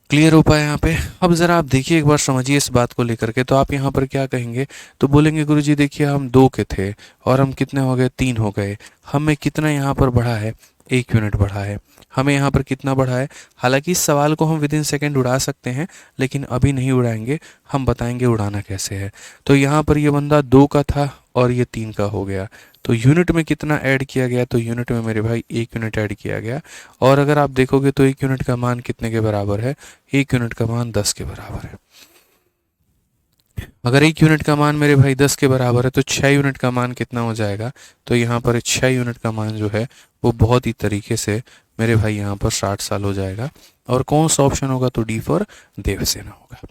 क्लियर हो पाया यहाँ पे? अब ज़रा आप देखिए, एक बार समझिए इस बात को लेकर के। तो आप यहाँ पर क्या कहेंगे, तो बोलेंगे गुरुजी देखिए हम 2 के थे और हम कितने हो गए, 3 हो गए। हमें कितना यहाँ पर बढ़ा है, 1 यूनिट बढ़ा है। हमें यहाँ पर कितना बढ़ा है, हालांकि इस सवाल को हम विद इन सेकेंड उड़ा सकते हैं, लेकिन अभी नहीं उड़ाएंगे, हम बताएंगे उड़ाना कैसे है। तो यहाँ पर ये बंदा 2 का था और ये 3 का हो गया। तो यूनिट में कितना ऐड किया गया, तो यूनिट में मेरे भाई 1 यूनिट ऐड किया गया। और अगर आप देखोगे तो 1 यूनिट का मान कितने के बराबर है, 1 यूनिट का मान 10 के बराबर है। अगर 1 यूनिट का मान मेरे भाई 10 के बराबर है तो 6 यूनिट का मान कितना हो जाएगा, तो यहाँ पर 6 यूनिट का मान जो है वो बहुत ही तरीके से मेरे भाई यहाँ पर 60 साल हो जाएगा। और कौन सा ऑप्शन होगा, तो डी फॉर देवसेना होगा।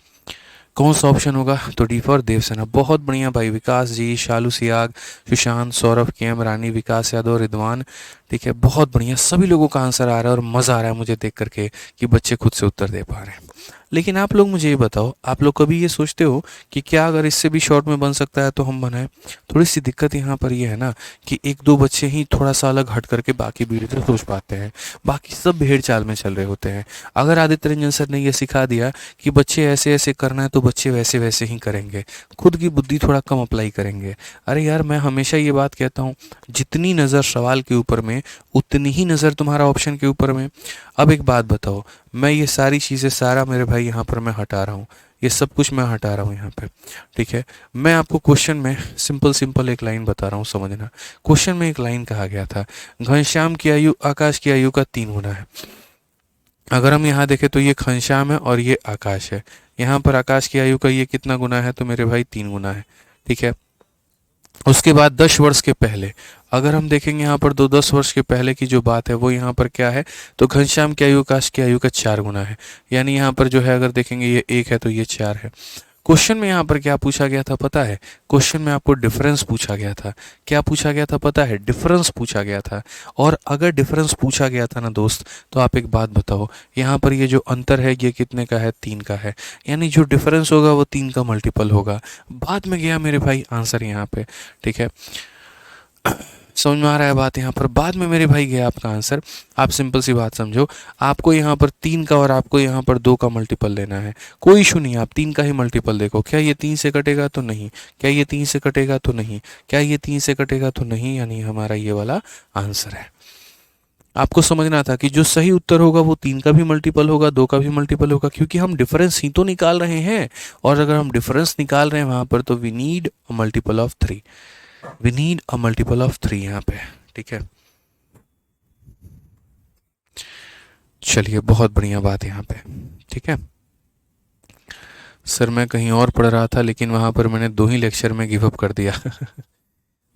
कौन सा ऑप्शन होगा, तो डी फॉर देवसेना। बहुत बढ़िया भाई, विकास जी, शालू सियाग, सुशांत, सौरभ, केम रानी, विकास यादव, रिदवान, ठीक है, बहुत बढ़िया। सभी लोगों का आंसर आ रहा है और मज़ा आ रहा है मुझे देख करके कि बच्चे खुद से उत्तर दे पा रहे हैं। लेकिन आप लोग मुझे ये बताओ, आप लोग कभी ये सोचते हो कि क्या अगर इससे भी शॉर्ट में बन सकता है तो हम बनाएं? थोड़ी सी दिक्कत यहाँ पर ये है ना कि 1-2 बच्चे ही थोड़ा सा अलग हट करके बाकी भीड़ से सोच पाते हैं, बाकी सब भेड़ चाल में चल रहे होते हैं। अगर आदित्य रंजन सर ने ये सिखा दिया कि बच्चे ऐसे ऐसे करना है तो बच्चे वैसे वैसे ही करेंगे, खुद की बुद्धि थोड़ा कम अप्लाई करेंगे। अरे यार, मैं हमेशा ये बात कहता हूँ, जितनी नज़र सवाल के ऊपर में उतनी ही नज़र तुम्हारा ऑप्शन के ऊपर में। अब एक बात बताओ, मैं ये सारी चीज़ें सारा मेरे भाई यहाँ पर मैं हटा रहा हूँ, ये सब कुछ मैं हटा रहा हूँ यहाँ पे, ठीक है। मैं आपको क्वेश्चन में सिंपल सिंपल एक लाइन बता रहा हूँ, समझना। क्वेश्चन में एक लाइन कहा गया था, घनश्याम की आयु आकाश की आयु का 3 गुना है। अगर हम यहाँ देखें तो ये घनश्याम है और ये आकाश है। यहाँ पर आकाश की आयु का ये कितना गुना है, तो मेरे भाई 3 गुना है, ठीक है। उसके बाद 10 वर्ष के पहले, अगर हम देखेंगे यहाँ पर, 10 वर्ष के पहले की जो बात है वो यहाँ पर क्या है, तो घनश्याम की आयु आकाश की आयु का 4 गुना है। यानी यहाँ पर जो है अगर देखेंगे ये 1 है तो ये 4 है। क्वेश्चन में यहाँ पर क्या पूछा गया था पता है, क्वेश्चन में आपको डिफरेंस पूछा गया था। क्या पूछा गया था पता है, डिफरेंस पूछा गया था। और अगर डिफरेंस पूछा गया था ना दोस्त, तो आप एक बात बताओ, यहाँ पर ये जो अंतर है ये कितने का है, 3 का है। यानी जो डिफरेंस होगा वो 3 का मल्टीपल होगा। बाद में गया मेरे भाई आंसर यहाँ पे, ठीक है। समझ में आ रहा है बात यहाँ पर, बाद में मेरे भाई गया आपका आंसर। आप सिंपल सी बात समझो, आपको यहाँ पर 3 का और आपको यहाँ पर 2 का मल्टीपल लेना है। कोई इशू नहीं, आप 3 का ही मल्टीपल देखो। क्या ये 3 से कटेगा, तो नहीं। क्या ये 3 से कटेगा, तो नहीं। क्या ये 3 से कटेगा, तो नहीं। यानी हमारा ये वाला आंसर है। आपको समझना था कि जो सही उत्तर होगा वो 3 का भी मल्टीपल होगा, 2 का भी मल्टीपल होगा, क्योंकि हम डिफरेंस ही तो निकाल रहे हैं। और अगर हम डिफरेंस निकाल रहे हैं वहां पर, तो we need a multiple of 3, we need a multiple of 3 यहाँ पे, ठीक है। चलिए, बहुत बढ़िया बात यहाँ पे, ठीक है। सर मैं कहीं और पढ़ रहा था, लेकिन वहाँ पर मैंने 2 ही लेक्चर में गिव अप कर दिया।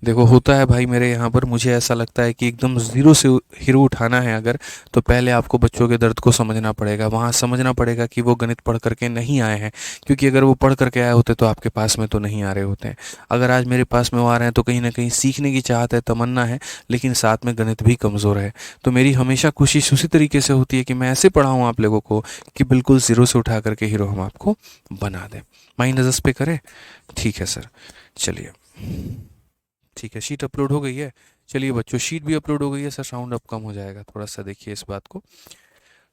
देखो होता है भाई मेरे यहाँ पर, मुझे ऐसा लगता है कि एकदम ज़ीरो से हीरो उठाना है अगर, तो पहले आपको बच्चों के दर्द को समझना पड़ेगा। वहाँ समझना पड़ेगा कि वो गणित पढ़ करके नहीं आए हैं, क्योंकि अगर वो पढ़ करके आए होते तो आपके पास में तो नहीं आ रहे होते हैं। अगर आज मेरे पास में वो आ रहे हैं तो कहीं ना कहीं सीखने की चाहत है, तमन्ना है, लेकिन साथ में गणित भी कमज़ोर है। तो मेरी हमेशा कोशिश उसी तरीके से होती है कि मैं ऐसे पढ़ाऊँ आप लोगों को कि बिल्कुल ज़ीरो से उठा करके हीरो हम आपको बना दें। माइंड एडजस्ट पे करें, ठीक है सर। चलिए, ठीक है, शीट अपलोड हो गई है। चलिए बच्चों, शीट भी अपलोड हो गई है। सर साउंड अब कम हो जाएगा, थोड़ा सा देखिए इस बात को।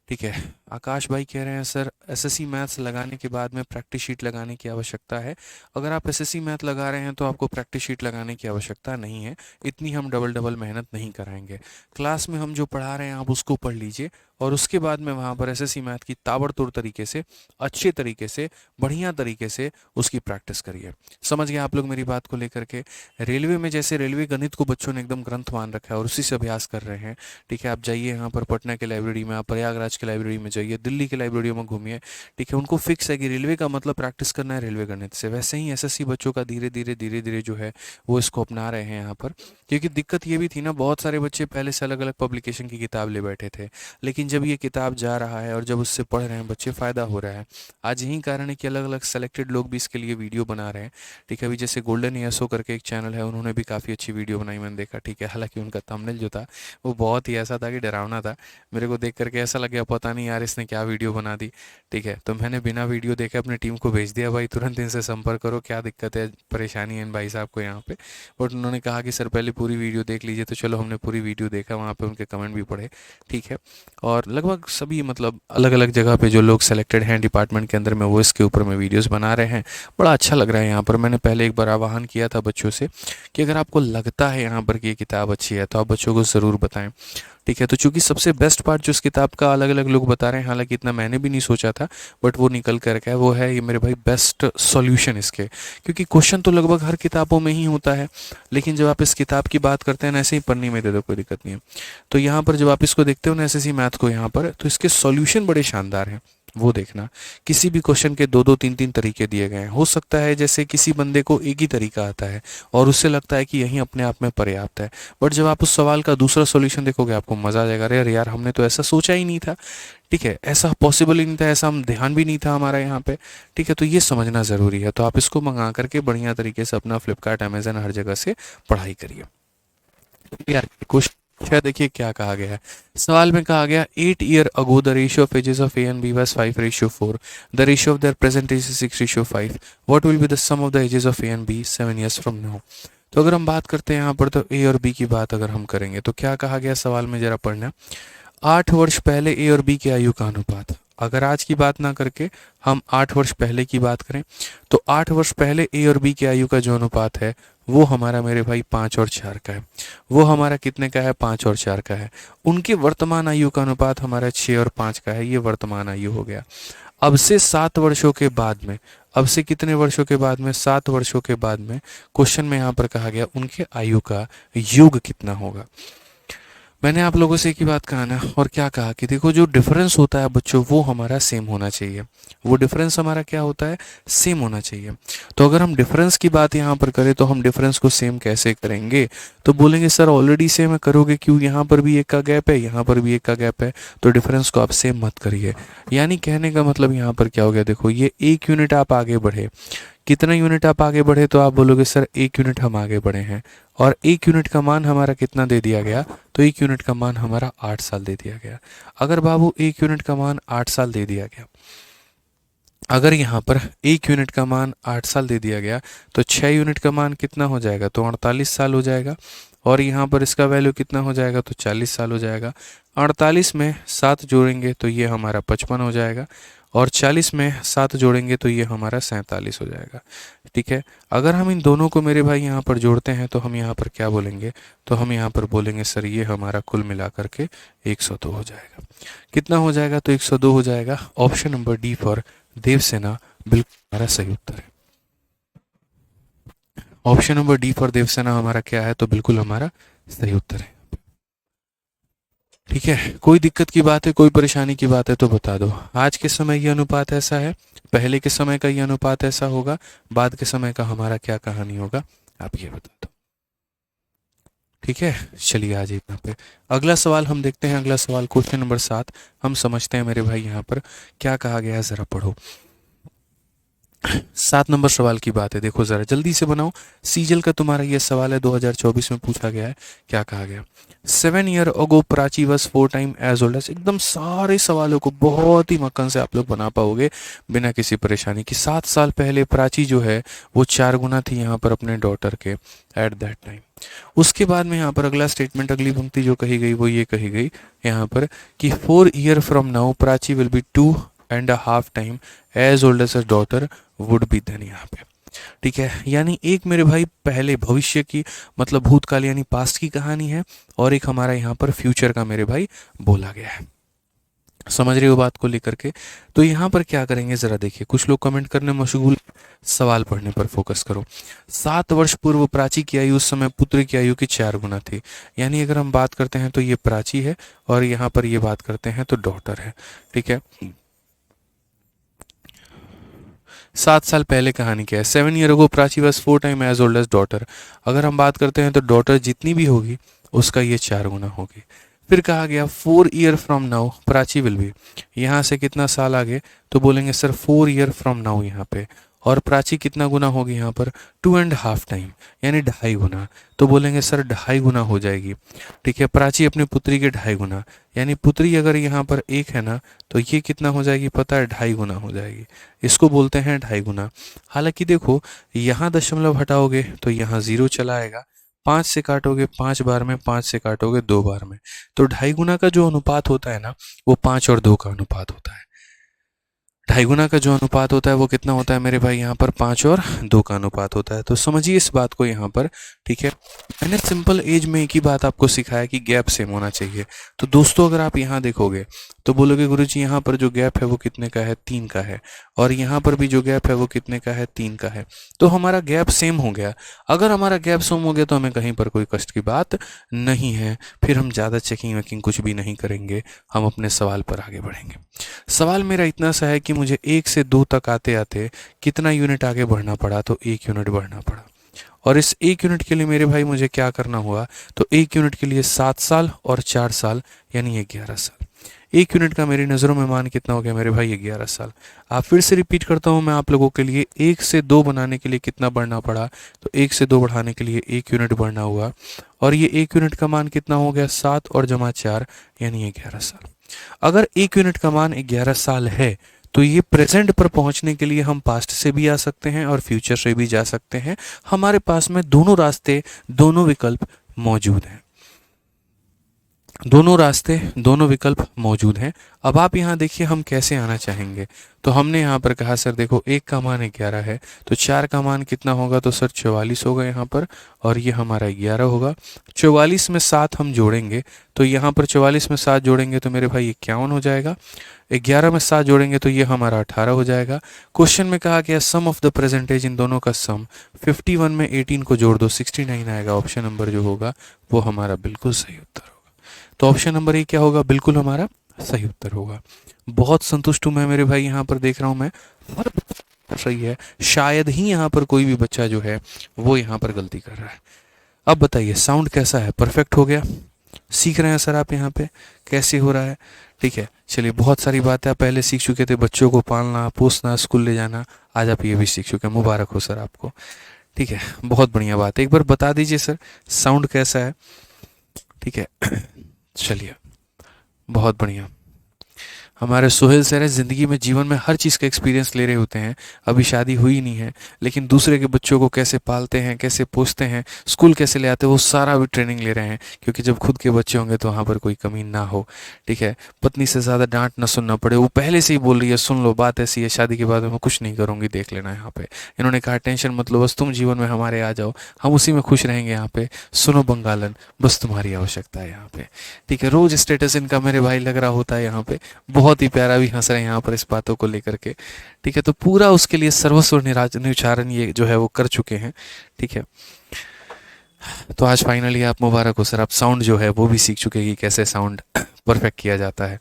ठीक है। आकाश भाई कह रहे हैं सर एसएससी मैथ्स लगाने के बाद में प्रैक्टिस शीट लगाने की आवश्यकता है। अगर आप एसएससी मैथ लगा रहे हैं तो आपको प्रैक्टिस शीट लगाने की आवश्यकता नहीं है। इतनी हम डबल डबल मेहनत नहीं कराएंगे। क्लास में हम जो पढ़ा रहे हैं आप उसको पढ़ लीजिए, और उसके बाद में वहाँ पर एसएससी मैथ की ताबड़तोड़ तरीके से, अच्छे तरीके से, बढ़िया तरीके से उसकी प्रैक्टिस करिए। समझ गए आप लोग मेरी बात को लेकर के? रेलवे में जैसे रेलवे गणित को बच्चों ने एकदम ग्रंथ मान रखा है और उसी से अभ्यास कर रहे हैं। ठीक है, आप जाइए यहाँ पर पटना के लाइब्रेरी में, आप प्रयागराज के लाइब्रेरी में जाइए, दिल्ली के लाइब्रेरियों में घूमिए। ठीक है, उनको फिक्स है कि रेलवे का मतलब प्रैक्टिस करना है रेलवे गणित से। वैसे ही एसएससी बच्चों का धीरे धीरे धीरे धीरे जो है वो इसको अपना रहे हैं यहाँ पर। क्योंकि दिक्कत ये भी थी ना, बहुत सारे बच्चे पहले से अलग अलग पब्लिकेशन की किताब ले बैठे थे, लेकिन जब ये किताब जा रहा है और जब उससे पढ़ रहे हैं बच्चे, फ़ायदा हो रहा है। आज यही कारण है कि अलग अलग सेलेक्टेड लोग भी इसके लिए वीडियो बना रहे हैं। ठीक है, अभी जैसे गोल्डन ESO करके एक चैनल है, उन्होंने भी काफ़ी अच्छी वीडियो बनाई, मैंने देखा। ठीक है, हालांकि उनका थंबनेल जो था वो बहुत ही ऐसा था कि डरावना था। मेरे को देख करके ऐसा लग गया पता नहीं यार इसने क्या वीडियो बना दी। ठीक है, तो मैंने बिना वीडियो देखे अपनी टीम को भेज दिया, भाई तुरंत इनसे संपर्क करो, क्या दिक्कत है, परेशानी है इन भाई साहब को यहाँ पे। बट उन्होंने कहा कि सर पहले पूरी वीडियो देख लीजिए, तो चलो हमने पूरी वीडियो देखा, वहाँ पे उनके कमेंट भी पढ़े। ठीक है, और लगभग सभी मतलब अलग अलग जगह पे जो लोग सेलेक्टेड हैं डिपार्टमेंट के अंदर में, वो इसके ऊपर में वीडियोस बना रहे हैं। बड़ा अच्छा लग रहा है यहाँ पर। मैंने पहले एक बार आह्वान किया था बच्चों से कि अगर आपको लगता है यहाँ पर कि ये किताब अच्छी है तो आप बच्चों को ज़रूर बताएं। ठीक है, तो चूंकि सबसे बेस्ट पार्ट जो इस किताब का अलग अलग लोग बता रहे हैं, हालांकि इतना मैंने भी नहीं सोचा था, बट वो निकल कर के वो है ये मेरे भाई बेस्ट सॉल्यूशन इसके। क्योंकि क्वेश्चन तो लगभग हर किताबों में ही होता है, लेकिन जब आप इस किताब की बात करते हैं ना, ऐसे ही पन्नी में दे दो कोई दिक्कत नहीं है, तो यहाँ पर जब आप इसको देखते हो ना एसएससी मैथ को यहाँ पर, तो इसके सॉल्यूशन बड़े शानदार हैं। वो देखना, किसी भी क्वेश्चन के दो दो तीन तीन तरीके दिए गए हैं। हो सकता है जैसे किसी बंदे को एक ही तरीका आता है और उससे लगता है कि यही अपने आप में पर्याप्त है, बट जब आप उस सवाल का दूसरा सॉल्यूशन देखोगे आपको मजा आ जाएगा। अरे यार हमने तो ऐसा सोचा ही नहीं था। ठीक है, ऐसा पॉसिबल ही नहीं था, ऐसा हम ध्यान भी नहीं था हमारा यहाँ पे। ठीक है, तो ये समझना ज़रूरी है। तो आप इसको मंगा करके बढ़िया तरीके से अपना फ्लिपकार्ट, अमेजन, हर जगह से पढ़ाई करिए। यार क्वेश्चन देखिए क्या कहा गया है। सवाल में कहा गया 8 year ago the ratio of ages of A and B was 5:4. The ratio of their present age is 6:5. What will be the sum of the ages of A and B 7 years from now? तो अगर हम बात करते हैं यहाँ पर, तो ए और बी की बात अगर हम करेंगे तो क्या कहा गया सवाल में, जरा पढ़ना। 8 वर्ष पहले ए और बी के आयु का अनुपात। अगर आज की बात ना करके हम 8 वर्ष पहले की बात करें, तो 8 वर्ष पहले ए और बी के आयु का जो अनुपात है वो हमारा मेरे भाई 5 और 4 का है। वो हमारा कितने का है? 5 और 4 का है। उनके वर्तमान आयु का अनुपात हमारा 6 और 5 का है। ये वर्तमान आयु हो गया। अब से 7 वर्षों के बाद में, अब से कितने वर्षों के बाद में? 7 वर्षों के बाद में क्वेश्चन में यहाँ पर कहा गया उनके आयु का योग कितना होगा। मैंने आप लोगों से एक ही बात कहा ना, और क्या कहा कि देखो जो डिफरेंस होता है बच्चों वो हमारा सेम होना चाहिए। वो डिफरेंस हमारा क्या होता है? सेम होना चाहिए। तो अगर हम डिफरेंस की बात यहाँ पर करें तो हम डिफरेंस को सेम कैसे करेंगे? तो बोलेंगे सर ऑलरेडी सेम है, करोगे क्यों? यहाँ पर भी एक का गैप है, यहाँ पर भी एक का गैप है, तो डिफरेंस को आप सेम मत करिए। यानी कहने का मतलब यहाँ पर क्या हो गया, देखो ये 1 यूनिट आप आगे बढ़े, कितना यूनिट आप आगे बढ़े? तो आप बोलोगे सर 1 यूनिट हम आगे बढ़े हैं, और 1 यूनिट का मान हमारा कितना दे दिया गया? तो 1 यूनिट का मान हमारा 8 साल दे दिया गया। अगर बाबू 1 यूनिट का मान 8 साल दे दिया गया, अगर यहाँ पर 1 यूनिट का मान 8 साल दे दिया गया, तो 6 यूनिट का मान कितना हो जाएगा? तो 48 साल हो जाएगा। और यहाँ पर इसका वैल्यू कितना हो जाएगा? तो 40 साल हो जाएगा। 48 में 7 जोड़ेंगे तो ये हमारा 55 हो जाएगा, और 40 में 7 जोड़ेंगे तो ये हमारा 47 हो जाएगा। ठीक है, अगर हम इन दोनों को मेरे भाई यहाँ पर जोड़ते हैं तो हम यहाँ पर क्या बोलेंगे? तो हम यहाँ पर बोलेंगे सर ये हमारा कुल मिला करके 102 हो जाएगा। कितना हो जाएगा? तो 102 हो जाएगा। Option number D for Devsena बिल्कुल हमारा सही उत्तर है। Option number D for Devsena हमारा क्या है? तो बिल्कुल हमारा सही उत्तर है। ठीक है, कोई दिक्कत की बात है, कोई परेशानी की बात है तो बता दो। आज के समय ये अनुपात ऐसा है, पहले के समय का ये अनुपात ऐसा होगा, बाद के समय का हमारा क्या कहानी होगा, आप ये बता दो। ठीक है, चलिए आ जाइए यहाँ पे। अगला सवाल हम देखते हैं। अगला सवाल क्वेश्चन नंबर 7 हम समझते हैं मेरे भाई। यहाँ पर क्या कहा गया है जरा पढ़ो। 7 नंबर सवाल की बात है, देखो ज़रा जल्दी से बनाओ। सीजल का तुम्हारा ये सवाल है, 2024 में पूछा गया है। क्या कहा गया? 7 year ago Prachi was 4 time as old as. एकदम सारे सवालों को बहुत ही मक्खन से आप लोग बना पाओगे बिना किसी परेशानी की। 7 साल पहले प्राची जो है वो 4 गुना थी यहाँ पर अपने डॉटर के एट दैट टाइम। उसके बाद में यहाँ पर अगला स्टेटमेंट, अगली पंक्ति जो कही गई वो ये कही गई यहाँ पर कि 4 year from now Prachi will be 2.5 time as old as a daughter would be then, यहाँ पे। ठीक है, यानी एक मेरे भाई पहले भविष्य की मतलब भूतकाल यानी पास्ट की कहानी है, और एक हमारा यहाँ पर फ्यूचर का मेरे भाई बोला गया है। समझ रहे हो बात को लेकर के? तो यहाँ पर क्या करेंगे जरा देखिए, कुछ लोग कमेंट करने में मशगूल, सवाल पढ़ने पर फोकस करो। 7 वर्ष पूर्व प्राची की आयु उस समय पुत्र की आयु की 4 गुना थी। यानी अगर हम बात करते हैं तो ये प्राची है, और यहाँ पर ये बात करते हैं तो डॉटर है। ठीक है, 7 साल पहले कहानी क्या है? 7 year ago Prachi was 4 time as old as daughter. अगर हम बात करते हैं तो डॉटर जितनी भी होगी उसका ये 4 गुना होगी। फिर कहा गया 4 year from now Prachi will B, यहाँ से कितना साल आगे? तो बोलेंगे सर 4 ईयर फ्रॉम नाउ यहाँ पे, और प्राची कितना गुना होगी यहाँ पर? 2.5 टाइम, यानी 2.5 गुना। तो बोलेंगे सर 2.5 गुना हो जाएगी। ठीक है, प्राची अपनी पुत्री के 2.5 गुना, यानी पुत्री अगर यहाँ पर 1 है ना, तो ये कितना हो जाएगी पता है? 2.5 गुना हो जाएगी। इसको बोलते हैं 2.5 गुना। हालांकि देखो, यहाँ दशमलव हटाओगे तो यहाँ 0 चला आएगा, 5 से काटोगे 5 बार में, 5 से काटोगे 2 बार में, तो 2.5 गुना का जो अनुपात होता है ना, वो 5 और 2 का अनुपात होता है। 2.5 गुना का जो अनुपात होता है वो कितना होता है मेरे भाई? यहाँ पर 5 और 2 का अनुपात होता है। तो समझिए इस बात को यहाँ पर। ठीक है, मैंने सिंपल एज में एक ही बात आपको सिखाया कि गैप सेम होना चाहिए। तो दोस्तों अगर आप यहाँ देखोगे तो बोलोगे गुरुजी यहाँ पर जो गैप है वो कितने का है? 3 का है, और यहाँ पर भी जो गैप है वो कितने का है? 3 का है। तो हमारा गैप सेम हो गया। अगर हमारा गैप सेम हो गया तो हमें कहीं पर कोई कष्ट की बात नहीं है। फिर हम ज़्यादा चेकिंग वेकिंग कुछ भी नहीं करेंगे, हम अपने सवाल पर आगे बढ़ेंगे। सवाल मेरा इतना सा है कि मुझे 1 से 2 तक आते आते कितना यूनिट आगे बढ़ना पड़ा? तो 1 यूनिट बढ़ना पड़ा। और इस 1 यूनिट के लिए मेरे भाई मुझे क्या करना हुआ? तो 1 यूनिट के लिए 7 साल और 4 साल यानी 11 साल। 1 यूनिट का मेरी नज़रों में मान कितना हो गया मेरे भाई? 11 साल। आप फिर से रिपीट करता हूँ मैं आप लोगों के लिए, 1 से 2 बनाने के लिए कितना बढ़ना पड़ा? तो 1 से 2 बढ़ाने के लिए 1 यूनिट बढ़ना हुआ, और ये 1 यूनिट का मान कितना हो गया? 7 और जमा 4 यानी 11 साल। अगर 1 यूनिट का मान 11 साल है तो ये प्रेजेंट पर पहुंचने के लिए हम पास्ट से भी आ सकते हैं और फ्यूचर से भी जा सकते हैं। हमारे पास में दोनों रास्ते, दोनों विकल्प मौजूद हैं। दोनों रास्ते, दोनों विकल्प मौजूद हैं। अब आप यहाँ देखिए हम कैसे आना चाहेंगे। तो हमने यहाँ पर कहा सर देखो 1 का मान 11 है, तो 4 का मान कितना होगा? तो सर 44 होगा यहाँ पर, और ये हमारा 11 होगा। 44 में 7 हम जोड़ेंगे, तो यहाँ पर 44 में 7 जोड़ेंगे तो मेरे भाई 51 हो जाएगा। 11 में 7 जोड़ेंगे तो ये हमारा 18 हो जाएगा। क्वेश्चन में कहा गया सम ऑफ द प्रेजेंटेज, इन दोनों का सम। 51 में 18 को जोड़ दो, 69 आएगा। ऑप्शन नंबर जो होगा वो हमारा बिल्कुल सही उत्तर होगा। तो ऑप्शन नंबर ए क्या होगा? बिल्कुल हमारा सही उत्तर होगा। बहुत संतुष्ट हूं मैं मेरे भाई, यहाँ पर देख रहा हूं मैं हर सही है। शायद ही यहाँ पर कोई भी बच्चा जो है वो यहाँ पर गलती कर रहा है। अब बताइए साउंड कैसा है? परफेक्ट हो गया? सीख रहे हैं सर आप यहाँ पे कैसे हो रहा है? ठीक है, चलिए बहुत सारी बातें आप पहले सीख चुके थे, बच्चों को पालना, पोसना, स्कूल ले जाना, आज आप ये भी सीख चुके हैं। मुबारक हो सर आपको। ठीक है, बहुत बढ़िया बात है। एक बार बता दीजिए सर साउंड कैसा है? ठीक है चलिए बहुत बढ़िया। हमारे सोहेल सर है, ज़िंदगी में जीवन में हर चीज़ का एक्सपीरियंस ले रहे होते हैं। अभी शादी हुई नहीं है, लेकिन दूसरे के बच्चों को कैसे पालते हैं, कैसे पोसते हैं, स्कूल कैसे ले आते हैं, वो सारा भी ट्रेनिंग ले रहे हैं। क्योंकि जब खुद के बच्चे होंगे तो वहाँ पर कोई कमी ना हो। ठीक है, पत्नी से ज़्यादा डांट ना सुनना पड़े। वो पहले से ही बोल रही है सुन लो, बात ऐसी है, शादी के बाद मैं कुछ नहीं करूँगी, देख लेना। यहाँ पे इन्होंने कहा टेंशन मत लो, बस तुम जीवन में हमारे आ जाओ, हम उसी में खुश रहेंगे। यहाँ पे सुनो बंगालन, बस तुम्हारी आवश्यकता है यहाँ पे। ठीक है, रोज स्टेटस इनका मेरे भाई लग रहा होता है यहाँ पे। बहुत ही प्यारा भी हंस रहे हैं यहाँ पर इस बातों को लेकर के। ठीक है, तो पूरा उसके लिए सर्वस्व निराचारण ये जो है वो कर चुके हैं। ठीक है, तो आज फाइनली आप मुबारक हो सर, आप साउंड जो है वो भी सीख चुके हैं कि कैसे साउंड परफेक्ट किया जाता है।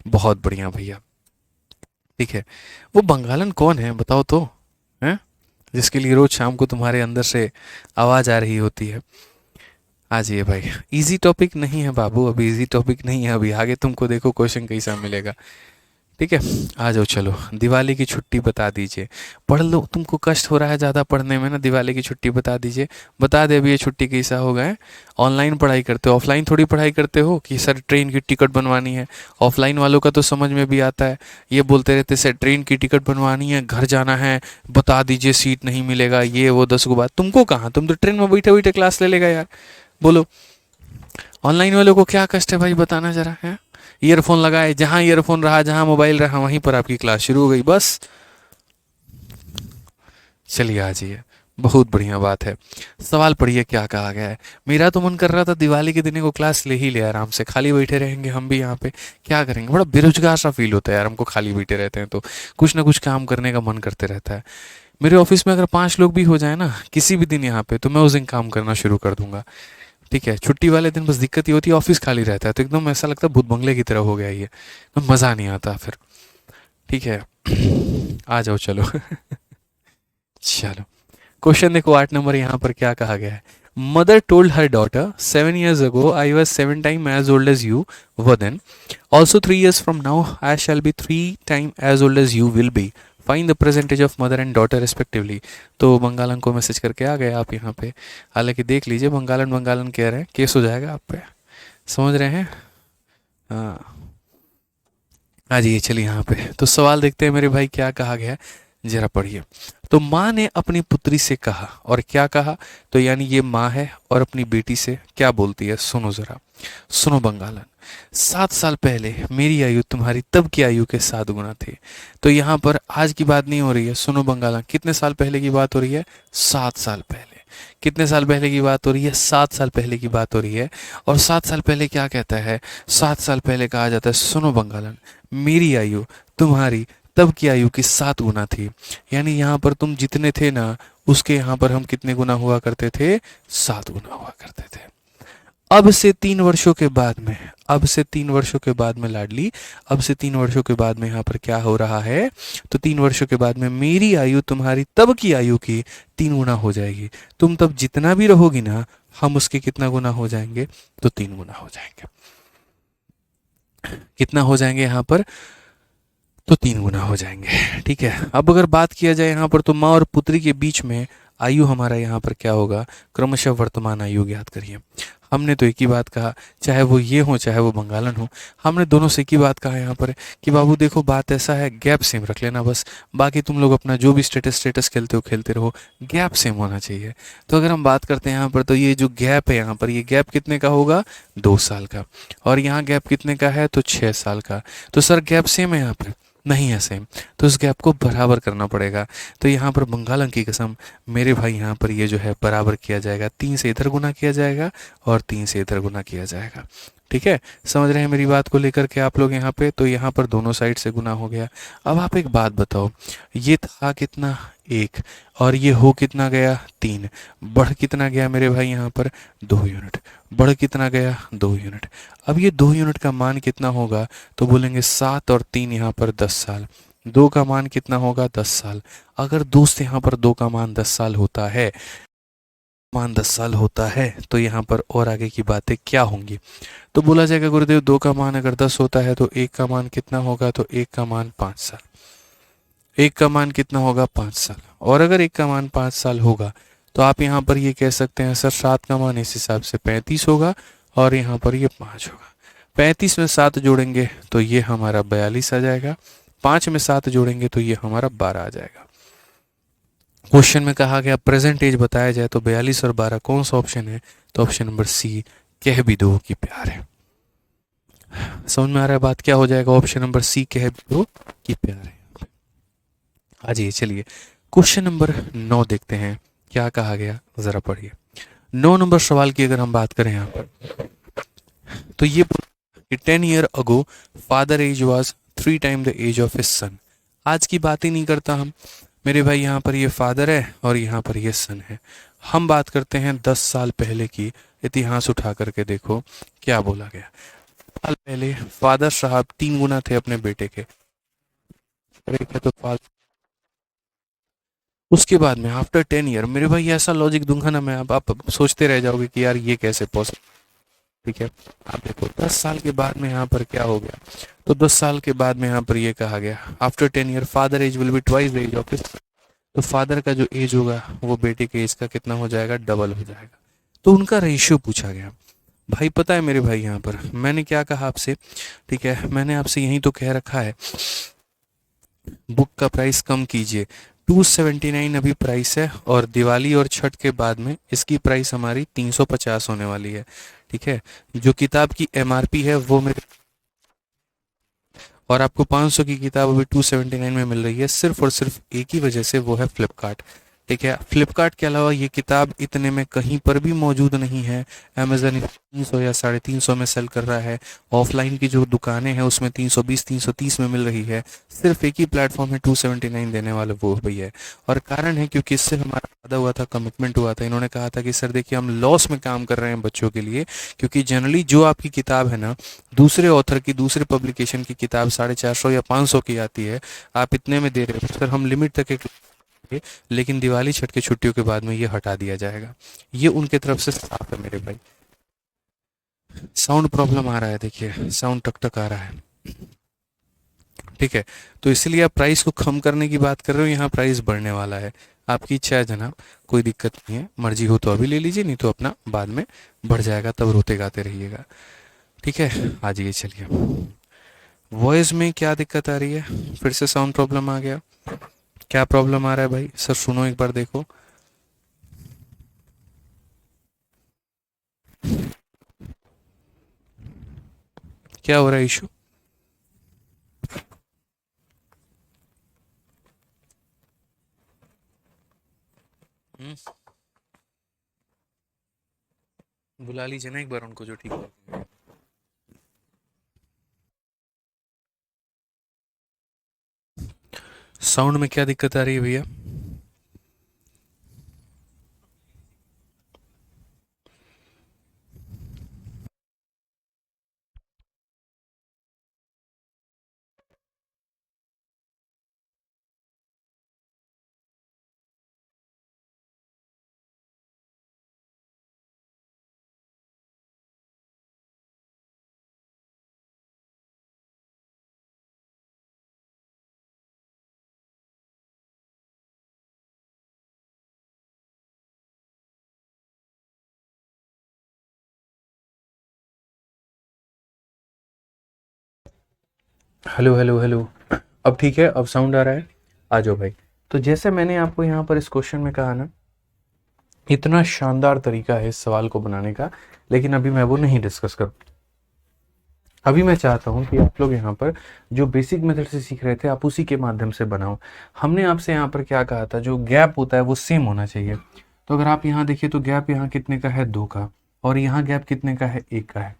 बहुत बढ़िया भैया। ठीक है, वो बंगालन कौन है बताओ तो, हैं जिसके लिए रोज शाम को तुम्हारे अंदर से आवाज आ रही होती है? आ जाइए भाई, इजी टॉपिक नहीं है बाबू, अभी इजी टॉपिक नहीं है। अभी आगे तुमको देखो क्वेश्चन कैसा मिलेगा। ठीक है, आ जाओ चलो। दिवाली की छुट्टी बता दीजिए। पढ़ लो, तुमको कष्ट हो रहा है ज़्यादा पढ़ने में ना, दिवाली की छुट्टी बता दीजिए। बता दे अभी ये छुट्टी कैसा होगा है। ऑनलाइन पढ़ाई करते हो, ऑफलाइन थोड़ी पढ़ाई करते हो कि सर ट्रेन की टिकट बनवानी है। ऑफलाइन वालों का तो समझ में भी आता है, ये बोलते रहते सर ट्रेन की टिकट बनवानी है, घर जाना है, बता दीजिए सीट नहीं मिलेगा, ये वो 10 गो बात। तुमको कहाँ, तुम तो ट्रेन में बैठे बैठे क्लास ले लेगा यार। बोलो, ऑनलाइन वालों को क्या कष्ट है भाई, बताना जरा है। ईयरफोन लगाए, जहां ईयरफोन रहा, जहां मोबाइल रहा, वहीं पर आपकी क्लास शुरू हो गई बस। चलिए आ जाइए, बहुत बढ़िया बात है। सवाल पढ़िए क्या कहा गया है। मेरा तो मन कर रहा था दिवाली के दिन को क्लास ले ही ले, आराम से खाली बैठे रहेंगे हम भी यहाँ पे। क्या करेंगे, बड़ा बेरोजगार सा फील होता है यार हमको, खाली बैठे रहते हैं तो कुछ ना कुछ काम करने का मन करते रहता है। मेरे ऑफिस में अगर 5 लोग भी हो जाए ना किसी भी दिन यहाँ पे, तो मैं उस दिन काम करना शुरू कर दूंगा। ठीक है, छुट्टी वाले दिन बस दिक्कत ये होती है ऑफिस खाली रहता है, तो एकदम ऐसा लगता है भूत बंगले की तरह हो गया ये, तो मज़ा नहीं आता फिर। ठीक है, आ जाओ चलो। चलो, क्वेश्चन देखो 8 नंबर यहाँ पर क्या कहा गया है। Mother told her daughter 7 years ago I was 7 times as old as you were then, also 3 years from now I shall be 3 times as old as you will be, find the percentage of mother and daughter respectively. तो बंगालन को मैसेज करके आ गए आप यहाँ पे। हालांकि देख लीजिए, बंगालन बंगालन कह रहे हैं, केस हो जाएगा आप पे, समझ रहे हैं। हाँ, आ जाइए चलिए यहाँ पे तो सवाल देखते हैं मेरे भाई क्या कहा गया है, जरा पढ़िए। तो माँ ने अपनी पुत्री से कहा, और क्या कहा, तो यानी ये माँ है और अपनी बेटी से क्या बोलती है, सुनो जरा। सुनो बंगालन, 7 साल पहले मेरी आयु तुम्हारी तब की आयु के 7 गुना थी। तो यहाँ पर आज की बात नहीं हो रही है, सुनो बंगालन, कितने साल पहले की बात हो रही है, 7 साल पहले। कितने साल पहले की बात हो रही है, 7 साल पहले की बात हो रही है। और 7 साल पहले क्या कहता है, 7 साल पहले कहा जाता है, सुनो बंगालन, मेरी आयु तुम्हारी तब की आयु की 7 गुना थी। यानी यहाँ पर तुम जितने थे ना, उसके यहाँ पर हम कितने गुना हुआ करते थे, 7 गुना हुआ करते थे। अब से 3 वर्षों के बाद में, अब से 3 वर्षों के बाद में लाडली, अब से 3 वर्षों के बाद में यहाँ पर क्या हो रहा है, तो 3 वर्षों के बाद में मेरी आयु तुम्हारी तब की आयु की 3 गुना हो जाएगी। तुम तब जितना भी रहोगी ना, हम उसके कितना गुना हो जाएंगे, तो 3 गुना हो जाएंगे। कितना हो जाएंगे यहाँ पर, तो 3 गुना हो जाएंगे। ठीक है, अब अगर बात किया जाए यहाँ पर, तो माँ और पुत्री के बीच में आयु हमारा यहाँ पर क्या होगा, क्रमशः वर्तमान आयु याद करिए। हमने तो एक ही बात कहा, चाहे वो ये हो चाहे वो बंगालन हो, हमने दोनों से एक ही बात कहा यहाँ पर कि बाबू देखो बात ऐसा है, गैप सेम रख लेना बस। बाकी तुम लोग अपना जो भी स्टेटस स्टेटस खेलते हो खेलते रहो, गैप सेम होना चाहिए। तो अगर हम बात करते हैं यहाँ पर, तो ये जो गैप है यहाँ पर, ये गैप कितने का होगा, 2 साल का। और यहाँ गैप कितने का है, तो 6 साल का। तो सर गैप सेम है यहाँ पर, नहीं है सेम, तो इस गैप को बराबर करना पड़ेगा। तो यहाँ पर बंगालन की कसम मेरे भाई, यहाँ पर ये जो है बराबर किया जाएगा, 3 से इधर गुना किया जाएगा और 3 से इधर गुना किया जाएगा। ठीक है, समझ रहे हैं मेरी बात को लेकर के आप लोग यहाँ पे, तो यहाँ पर दोनों साइड से गुना हो गया। अब आप एक बात बताओ, ये था कितना, 1, और ये हो कितना गया, 3, बढ़ कितना गया मेरे भाई यहाँ पर, 2 यूनिट, बढ़ कितना गया, 2 यूनिट। अब ये 2 यूनिट का मान कितना होगा, तो बोलेंगे 7 और 3 यहाँ पर 10 साल। 2 का मान कितना होगा, 10 साल। अगर दोस्त यहाँ पर 2 का मान 10 साल होता है, मान 10 साल होता है, तो यहाँ पर और आगे की बातें क्या होंगी, तो बोला जाएगा गुरुदेव 2 का मान अगर 10 होता है तो 1 का मान कितना होगा, तो 1 का मान 5 साल। 1 का मान कितना होगा, 5 साल। और अगर 1 का मान 5 साल होगा, तो आप यहाँ पर ये कह सकते हैं सर 7 का मान इस हिसाब से 35 होगा, और यहाँ पर ये 5 होगा। 35 में 7 जोड़ेंगे तो ये हमारा 42 आ जाएगा, 5 में 7 जोड़ेंगे तो ये हमारा 12 आ जाएगा। क्वेश्चन में कहा गया प्रेजेंट एज बताया जाए तो 42 और 12 कौन सा ऑप्शन है, तो ऑप्शन नंबर सी, कह भी दो कि प्यार है। समझ में आ रहा है बात, क्या हो जाएगा, ऑप्शन नंबर सी, कह भी दो कि प्यार है। आ जाइए चलिए, क्वेश्चन नंबर 9 देखते हैं क्या कहा गया, जरा पढ़िए। 9 नंबर सवाल की अगर हम बात करें यहाँ पर, तो ये कि 10 year ago father age was 3 times the age of his son. आज की बात ही नहीं करता हम मेरे भाई, यहाँ पर ये फादर है और यहाँ पर ये सन है। हम बात करते हैं 10 साल पहले की, इतिहास उठा करके देखो क्या बोला गया। साल पहले फादर साहब 3 गुना थे अपने बेटे के, ठीक है, तो फादर, उसके बाद में आफ्टर 10 year, मेरे भाई ऐसा लॉजिक दूंगा ना मैं, आप सोचते रह जाओगे कि यार ये कैसे पॉसिबल। ठीक है। आप देखो 10 साल के बाद में यहाँ पर क्या हो गया, तो 10 साल के बाद में यहाँ पर ये कहा गया after 10 year father age will be twice the age of his. तो फादर का जो एज होगा वो बेटे के एज का कितना हो जाएगा, डबल हो जाएगा। तो उनका रेशियो पूछा गया। भाई पता है मेरे भाई, यहाँ पर मैंने क्या कहा आपसे, ठीक है, मैंने आपसे यही तो कह रखा है बुक का प्राइस कम कीजिए। 279 अभी प्राइस है, और दिवाली और छठ के बाद में इसकी प्राइस हमारी 350 होने वाली है। ठीक है, जो किताब की एमआरपी है वो मेरे, और आपको 500 की किताब अभी 279 में मिल रही है, सिर्फ और सिर्फ एक ही वजह से, वो है फ्लिपकार्ट। ठीक है, फ्लिपकार्ट के अलावा ये किताब इतने में कहीं पर भी मौजूद नहीं है। अमेजन 300 या 350 में सेल कर रहा है, ऑफलाइन की जो दुकानें हैं उसमें 320 330 में मिल रही है। सिर्फ एक ही प्लेटफॉर्म है 279 देने वाला, वो भैया है। और कारण है क्योंकि इससे हमारा वादा हुआ था, कमिटमेंट हुआ था। इन्होंने कहा था कि सर देखिए हम लॉस में काम कर रहे हैं बच्चों के लिए, क्योंकि जनरली जो आपकी किताब है ना, दूसरे ऑथर की, दूसरे पब्लिकेशन की किताब 450 या 500 की आती है, आप इतने में दे रहे हो। सर हम लिमिट तक एक, लेकिन दिवाली छठ की छुट्टियों के बाद में ये हटा दिया जाएगा। ये उनके तरफ से साफ है मेरे भाई। साउंड प्रॉब्लम आ रहा है, देखिए साउंड टक टक आ रहा है। ठीक है, तो इसलिए आप प्राइस को कम करने की बात कर रहे हो, यहाँ प्राइस बढ़ने वाला है। आपकी इच्छा है जनाब, कोई दिक्कत नहीं है, मर्जी हो तो अभी ले लीजिए, नहीं तो अपना बाद में बढ़ जाएगा, तब रोते गाते रहिएगा। ठीक है, आ जाइए चलिए। वॉइस में क्या दिक्कत आ रही है, फिर से साउंड प्रॉब्लम आ गया, क्या प्रॉब्लम आ रहा है भाई? सर सुनो एक बार, देखो। क्या हो रहा है इशू? बुला लीजिए ना एक बार उनको, जो ठीक है। साउंड में क्या दिक्कत आ रही है भैया? हेलो हेलो हेलो, अब ठीक है, अब साउंड आ रहा है? आ जाओ भाई। तो जैसे मैंने आपको यहाँ पर इस क्वेश्चन में कहा ना, इतना शानदार तरीका है इस सवाल को बनाने का, लेकिन अभी मैं वो नहीं डिस्कस करूँ। अभी मैं चाहता हूँ कि आप लोग यहाँ पर जो बेसिक मेथड से सीख रहे थे, आप उसी के माध्यम से बनाओ। हमने आपसे यहाँ पर क्या कहा था, जो गैप होता है वो सेम होना चाहिए। तो अगर आप यहाँ देखिए तो गैप यहाँ कितने का है, 2 का, और यहाँ गैप कितने का है, 1 का है।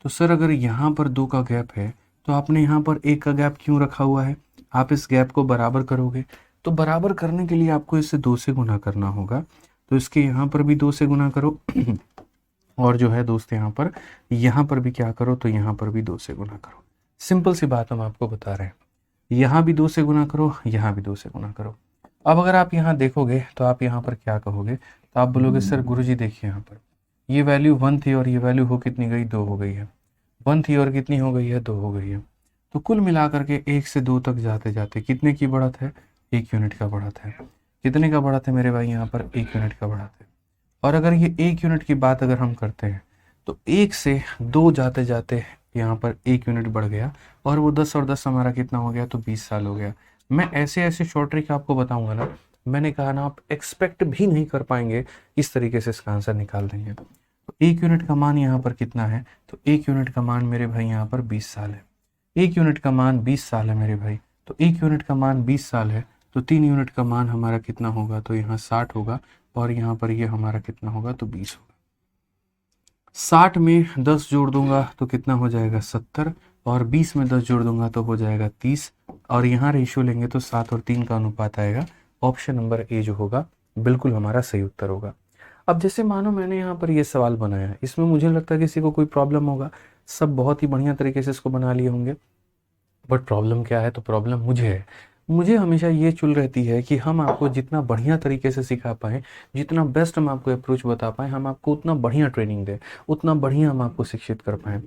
तो सर अगर यहाँ पर 2 का गैप है, तो आपने यहाँ पर 1 का गैप क्यों रखा हुआ है? आप इस गैप को बराबर करोगे, तो बराबर करने के लिए आपको इससे 2 से गुना करना होगा। तो इसके यहाँ पर भी 2 से गुना करो और जो है दोस्त यहाँ पर भी क्या करो, तो यहाँ पर भी 2 से गुना करो। सिंपल सी बात हम आपको बता रहे हैं। यहाँ भी 2 से गुना करो, यहाँ भी 2 से गुना करो। अब अगर आप यहाँ देखोगे तो आप यहाँ पर क्या कहोगे, तो आप बोलोगे सर गुरुजी देखिए यहाँ पर ये वैल्यू 1 थी और ये वैल्यू हो कितनी गई, 2 हो गई है। 1 थी और कितनी हो गई है, 2 हो गई है। तो कुल मिलाकर के 1 से 2 तक जाते जाते कितने की बढ़त है, 1 यूनिट का बढ़त है। कितने का बढ़त है मेरे भाई, यहाँ पर 1 यूनिट का बढ़त है। और अगर ये 1 यूनिट की बात अगर हम करते हैं, तो 1 से 2 जाते जाते यहाँ पर 1 यूनिट बढ़ गया, और वो 10 और 10 हमारा कितना हो गया, तो 20 साल हो गया। मैं ऐसे ऐसे शॉर्ट ट्रिक आपको बताऊंगा ना, मैंने कहा ना, आप एक्सपेक्ट भी नहीं कर पाएंगे इस तरीके से इसका आंसर निकाल देंगे। तो 1 यूनिट का मान यहाँ पर कितना है, तो 1 यूनिट का मान मेरे भाई यहाँ पर 20 साल है। 1 यूनिट का मान 20 साल है मेरे भाई। तो 1 यूनिट का मान 20 साल है, तो 3 यूनिट का मान हमारा कितना होगा, तो यहाँ 60 होगा, और यहाँ पर ये हमारा कितना होगा, तो 20 होगा। 60 में 10 जोड़ दूंगा तो कितना हो जाएगा, 70, और 20 में 10 जोड़ दूंगा तो हो जाएगा 30, और यहाँ रेशियो लेंगे तो 7 और 3 का अनुपात आएगा। ऑप्शन नंबर ए जो होगा बिल्कुल हमारा सही उत्तर होगा। अब जैसे मानो मैंने यहाँ पर ये सवाल बनाया, इसमें मुझे लगता है किसी को कोई प्रॉब्लम होगा, सब बहुत ही बढ़िया तरीके से इसको बना लिए होंगे, बट प्रॉब्लम क्या है, तो प्रॉब्लम मुझे है। मुझे हमेशा ये चुल रहती है कि हम आपको जितना बढ़िया तरीके से सिखा पाएँ, जितना बेस्ट हम आपको अप्रोच बता पाएँ, हम आपको उतना बढ़िया ट्रेनिंग दें, उतना बढ़िया हम आपको शिक्षित कर पाएँ।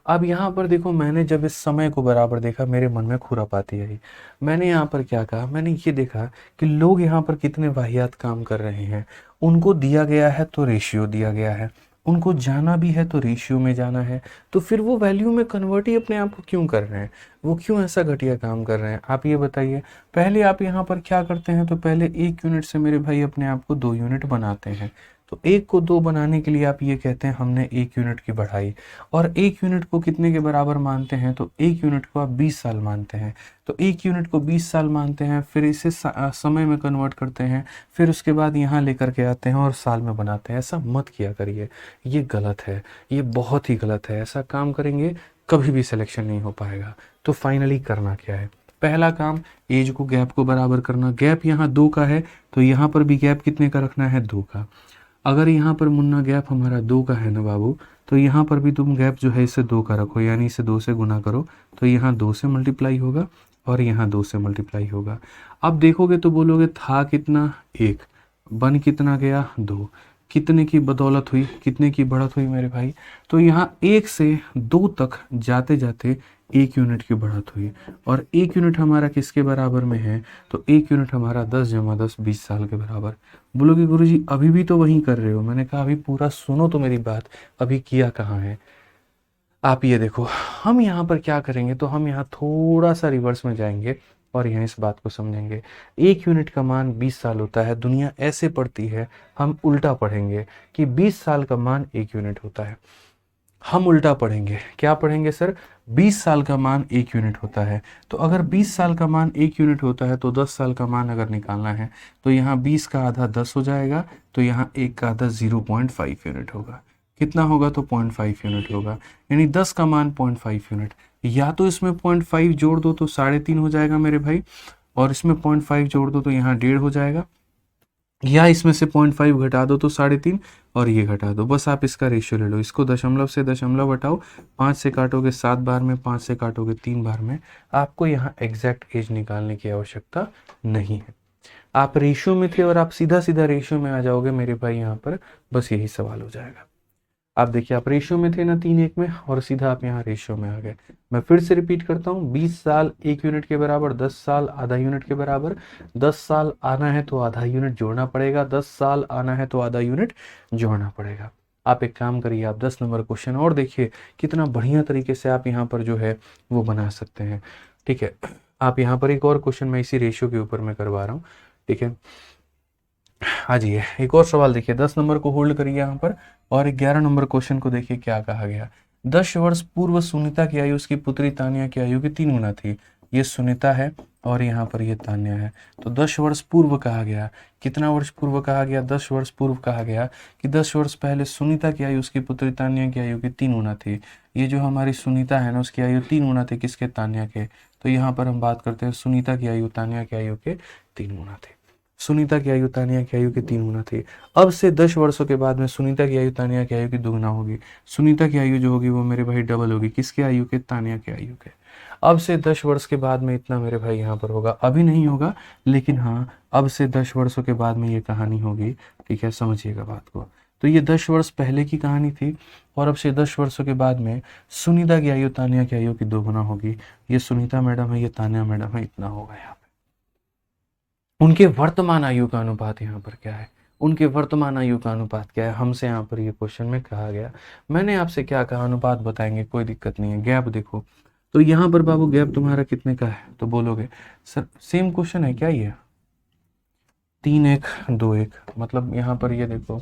अब यहाँ पर देखो, मैंने जब इस समय को बराबर देखा, मेरे मन में खुरापाती आई। मैंने यहाँ पर क्या कहा, मैंने ये देखा कि लोग यहाँ पर कितने वाहियात काम कर रहे हैं। उनको दिया गया है तो रेशियो दिया गया है, उनको जाना भी है तो रेशियो में जाना है, तो फिर वो वैल्यू में कन्वर्ट ही अपने आप को क्यों कर रहे हैं? वो क्यों ऐसा घटिया काम कर रहे हैं? आप ये बताइए। पहले आप यहाँ पर क्या करते हैं, तो पहले 1 यूनिट से मेरे भाई अपने आप को 2 यूनिट बनाते हैं। तो 1 को 2 बनाने के लिए आप ये कहते हैं हमने 1 यूनिट की बढ़ाई, और 1 यूनिट को कितने के बराबर मानते हैं, तो 1 यूनिट को आप 20 साल मानते हैं। तो 1 यूनिट को 20 साल मानते हैं, फिर इसे समय में कन्वर्ट करते हैं, फिर उसके बाद यहाँ लेकर के आते हैं और साल में बनाते हैं। ऐसा मत किया करिए, ये गलत है, ये बहुत ही गलत है। ऐसा काम करेंगे कभी भी सिलेक्शन नहीं हो पाएगा। तो फाइनली करना क्या है? पहला काम, एज को गैप को बराबर करना। गैप यहाँ 2 का है, तो यहाँ पर भी गैप कितने का रखना है? 2 का। अगर यहाँ पर मुन्ना गैप हमारा 2 का है ना बाबू, तो यहाँ पर भी तुम गैप जो है इसे 2 का रखो, यानी इसे 2 से गुना करो, तो यहाँ 2 से मल्टीप्लाई होगा और यहाँ 2 से मल्टीप्लाई होगा। अब देखोगे तो बोलोगे था कितना? 1। बन कितना गया? 2। कितने की बदौलत हुई, कितने की बढ़त हुई मेरे भाई? तो यहाँ 1 से 2 तक जाते जाते 1 यूनिट की बढ़त हुई, और 1 यूनिट हमारा किसके बराबर में है? तो 1 यूनिट हमारा 10 जमा 10 20 साल के बराबर। बोलोगे गुरुजी अभी भी तो वही कर रहे हो। मैंने कहा अभी पूरा सुनो तो मेरी बात, अभी किया कहाँ है। आप ये देखो, हम यहाँ पर क्या करेंगे, तो हम यहाँ थोड़ा सा रिवर्स में जाएंगे और यहाँ इस बात को समझेंगे। 1 यूनिट का मान 20 साल होता है, दुनिया ऐसे पढ़ती है, हम उल्टा पढ़ेंगे कि 20 साल का मान 1 यूनिट होता है। हम उल्टा पढ़ेंगे, क्या पढ़ेंगे सर? 20 साल का मान 1 यूनिट होता है। तो अगर 20 साल का मान 1 यूनिट होता है, तो 10 साल का मान अगर निकालना है, तो यहाँ 20 का आधा 10 हो जाएगा, तो यहाँ 1 का आधा 0.5 यूनिट होगा। कितना होगा? तो 0.5 यूनिट होगा, यानी 10 का मान 0.5 यूनिट। या तो इसमें 0.5 जोड़ दो तो 3.5 हो जाएगा मेरे भाई, और इसमें 0.5 जोड़ दो तो यहाँ 1.5 हो जाएगा, या इसमें से 0.5 घटा दो तो 3.5, और ये घटा दो। बस आप इसका रेशियो ले लो, इसको दशमलव से दशमलव हटाओ, 5 से काटोगे 7 बार में, 5 से काटोगे 3 बार में। आपको यहाँ एग्जैक्ट एज निकालने की आवश्यकता नहीं है। आप रेशियो में थे और आप सीधा सीधा रेशियो में आ जाओगे मेरे भाई, यहाँ पर बस यही सवाल हो जाएगा। आप देखिए, आप रेशियो में थे ना 3:1 में, और सीधा आप यहाँ रेशियो में आ गए। मैं फिर से रिपीट करता हूँ, 20 साल 1 यूनिट के बराबर, 10 साल आधा यूनिट के बराबर। 10 साल आना है तो आधा यूनिट जोड़ना पड़ेगा, 10 साल आना है तो आधा यूनिट जोड़ना पड़ेगा। आप एक काम करिए, आप 10 नंबर क्वेश्चन और देखिए, कितना बढ़िया तरीके से आप यहाँ पर जो है वो बना सकते हैं। ठीक है, आप यहाँ पर एक और क्वेश्चन मैं इसी रेशियो के ऊपर मैं करवा रहा हूँ। ठीक है, हाँ जी, एक और सवाल देखिए, 10 नंबर को होल्ड करिए यहाँ पर, और 11 नंबर क्वेश्चन को देखिए क्या कहा गया। 10 वर्ष पूर्व सुनीता की आयु उसकी पुत्री तान्या की आयु की 3 गुना थी। ये सुनीता है और यहाँ पर ये तान्या है। तो 10 वर्ष पूर्व कहा गया, कितना वर्ष पूर्व कहा गया? 10 वर्ष पूर्व कहा गया कि 10 वर्ष पहले सुनीता की आयु उसकी पुत्री तान्या की आयु की 3 गुना थी। ये जो हमारी सुनीता है ना, उसकी आयु 3 गुना थी, किसके? तान्या के। तो यहाँ पर हम बात करते हैं सुनीता की आयु तान्या की आयु के 3 गुना थी। सुनीता की आयु तान्या की आयु के 3 गुना थी। अब से 10 वर्षों के बाद में सुनीता की आयु तान्या की आयु की 2 गुना होगी। सुनीता की आयु जो होगी वो मेरे भाई डबल होगी, किसके आयु के? तान्या के आयु के। अब से 10 वर्ष के बाद में इतना मेरे भाई यहाँ पर होगा, अभी नहीं होगा, लेकिन हाँ अब से 10 वर्षों के बाद में ये कहानी होगी। ठीक है, समझिएगा बात को। तो ये 10 वर्ष पहले की कहानी थी, और अब से 10 वर्षों के बाद में सुनीता की आयु तान्या की आयु की 2 गुना होगी। ये सुनीता मैडम है, ये तान्या मैडम है, इतना होगा यहाँ पे। उनके वर्तमान आयु का अनुपात यहाँ पर क्या है? उनके वर्तमान आयु का अनुपात क्या है? हमसे यहाँ पर ये क्वेश्चन में कहा गया। मैंने आपसे क्या कहा? अनुपात बताएंगे, कोई दिक्कत नहीं है। गैप देखो, तो यहाँ पर बाबू गैप तुम्हारा कितने का है? तो बोलोगे सर सेम क्वेश्चन है क्या ये? 3:1 2:1, मतलब यहाँ पर ये देखो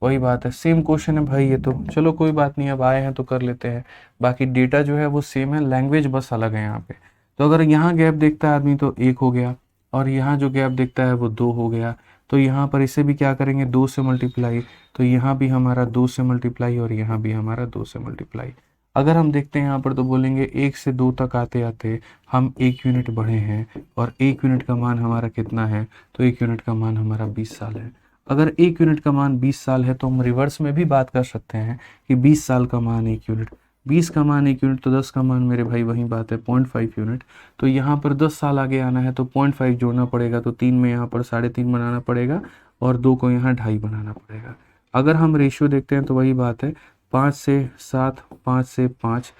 वही बात है, सेम क्वेश्चन है भाई ये तो। चलो कोई बात नहीं, अब आए हैं तो कर लेते हैं। बाकी डेटा जो है वो सेम है, लैंग्वेज बस अलग है यहाँ पे। तो अगर यहाँ गैप देखता है आदमी तो 1 हो गया, और यहाँ जो गैप देखता है वो 2 हो गया। तो यहाँ पर इसे भी क्या करेंगे? 2 से मल्टीप्लाई। तो यहाँ भी हमारा 2 से मल्टीप्लाई, और यहाँ भी हमारा 2 से मल्टीप्लाई। अगर हम देखते हैं यहाँ पर तो बोलेंगे 1 से 2 तक आते आते हम 1 यूनिट बढ़े हैं, और 1 यूनिट का मान हमारा कितना है? तो 1 यूनिट का मान हमारा 20 साल है। अगर 1 यूनिट का मान 20 साल है तो हम रिवर्स में भी बात कर सकते हैं कि 20 साल का मान 1 यूनिट। 20 का मान 1 यूनिट, तो 10 का मान मेरे भाई वही बात है 0.5 यूनिट। तो यहाँ पर 10 साल आगे आना है तो 0.5 जोड़ना पड़ेगा, तो 3 में यहाँ पर 3.5 बनाना पड़ेगा और 2 को यहाँ 2.5 बनाना पड़ेगा। अगर हम रेशियो देखते हैं तो वही बात है 5 से 7, 5 से 5,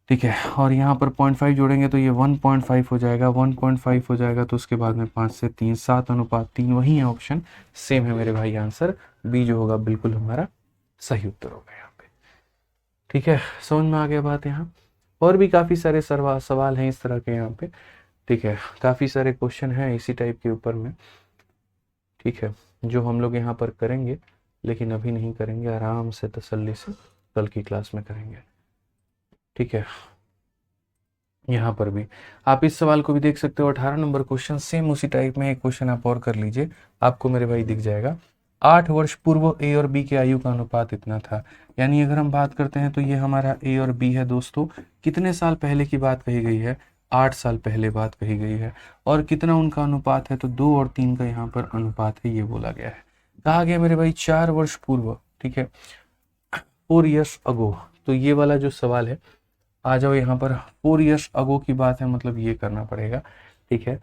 ठीक है, और यहाँ पर 0.5 जोड़ेंगे तो ये 1.5 हो जाएगा, 1.5 हो जाएगा तो उसके बाद में 5 से 3, 7:3 वही है, ऑप्शन सेम है मेरे भाई, आंसर बी जो होगा बिल्कुल हमारा सही उत्तर होगा यहाँ पे। ठीक है, समझ में आ गया बात यहाँ। और भी काफ़ी सारे सवाल हैं इस तरह के यहाँ पे, ठीक है, काफ़ी सारे क्वेश्चन हैं इसी टाइप के ऊपर में, ठीक है, जो हम लोग यहाँ पर करेंगे, लेकिन अभी नहीं करेंगे, आराम से तसल्ली से कल की क्लास में करेंगे। ठीक है, यहाँ पर भी आप इस सवाल को भी देख सकते हो, 18 नंबर क्वेश्चन, सेम उसी टाइप में एक क्वेश्चन आप और कर लीजिए, आपको मेरे भाई दिख जाएगा। 8 वर्ष पूर्व ए और बी के आयु का अनुपात इतना था। यानी अगर हम बात करते हैं तो ये हमारा ए और बी है दोस्तों, कितने साल पहले की बात कही गई है, 8 साल पहले बात कही गई है, और कितना उनका अनुपात है, तो 2 और 3 का यहाँ पर अनुपात है, ये बोला गया है। कहा गया मेरे भाई 4 वर्ष पूर्व, ठीक है, 4 years ago, तो ये वाला जो सवाल है, आ जाओ यहाँ पर, 4 years ago की बात है, मतलब ये करना पड़ेगा, ठीक है,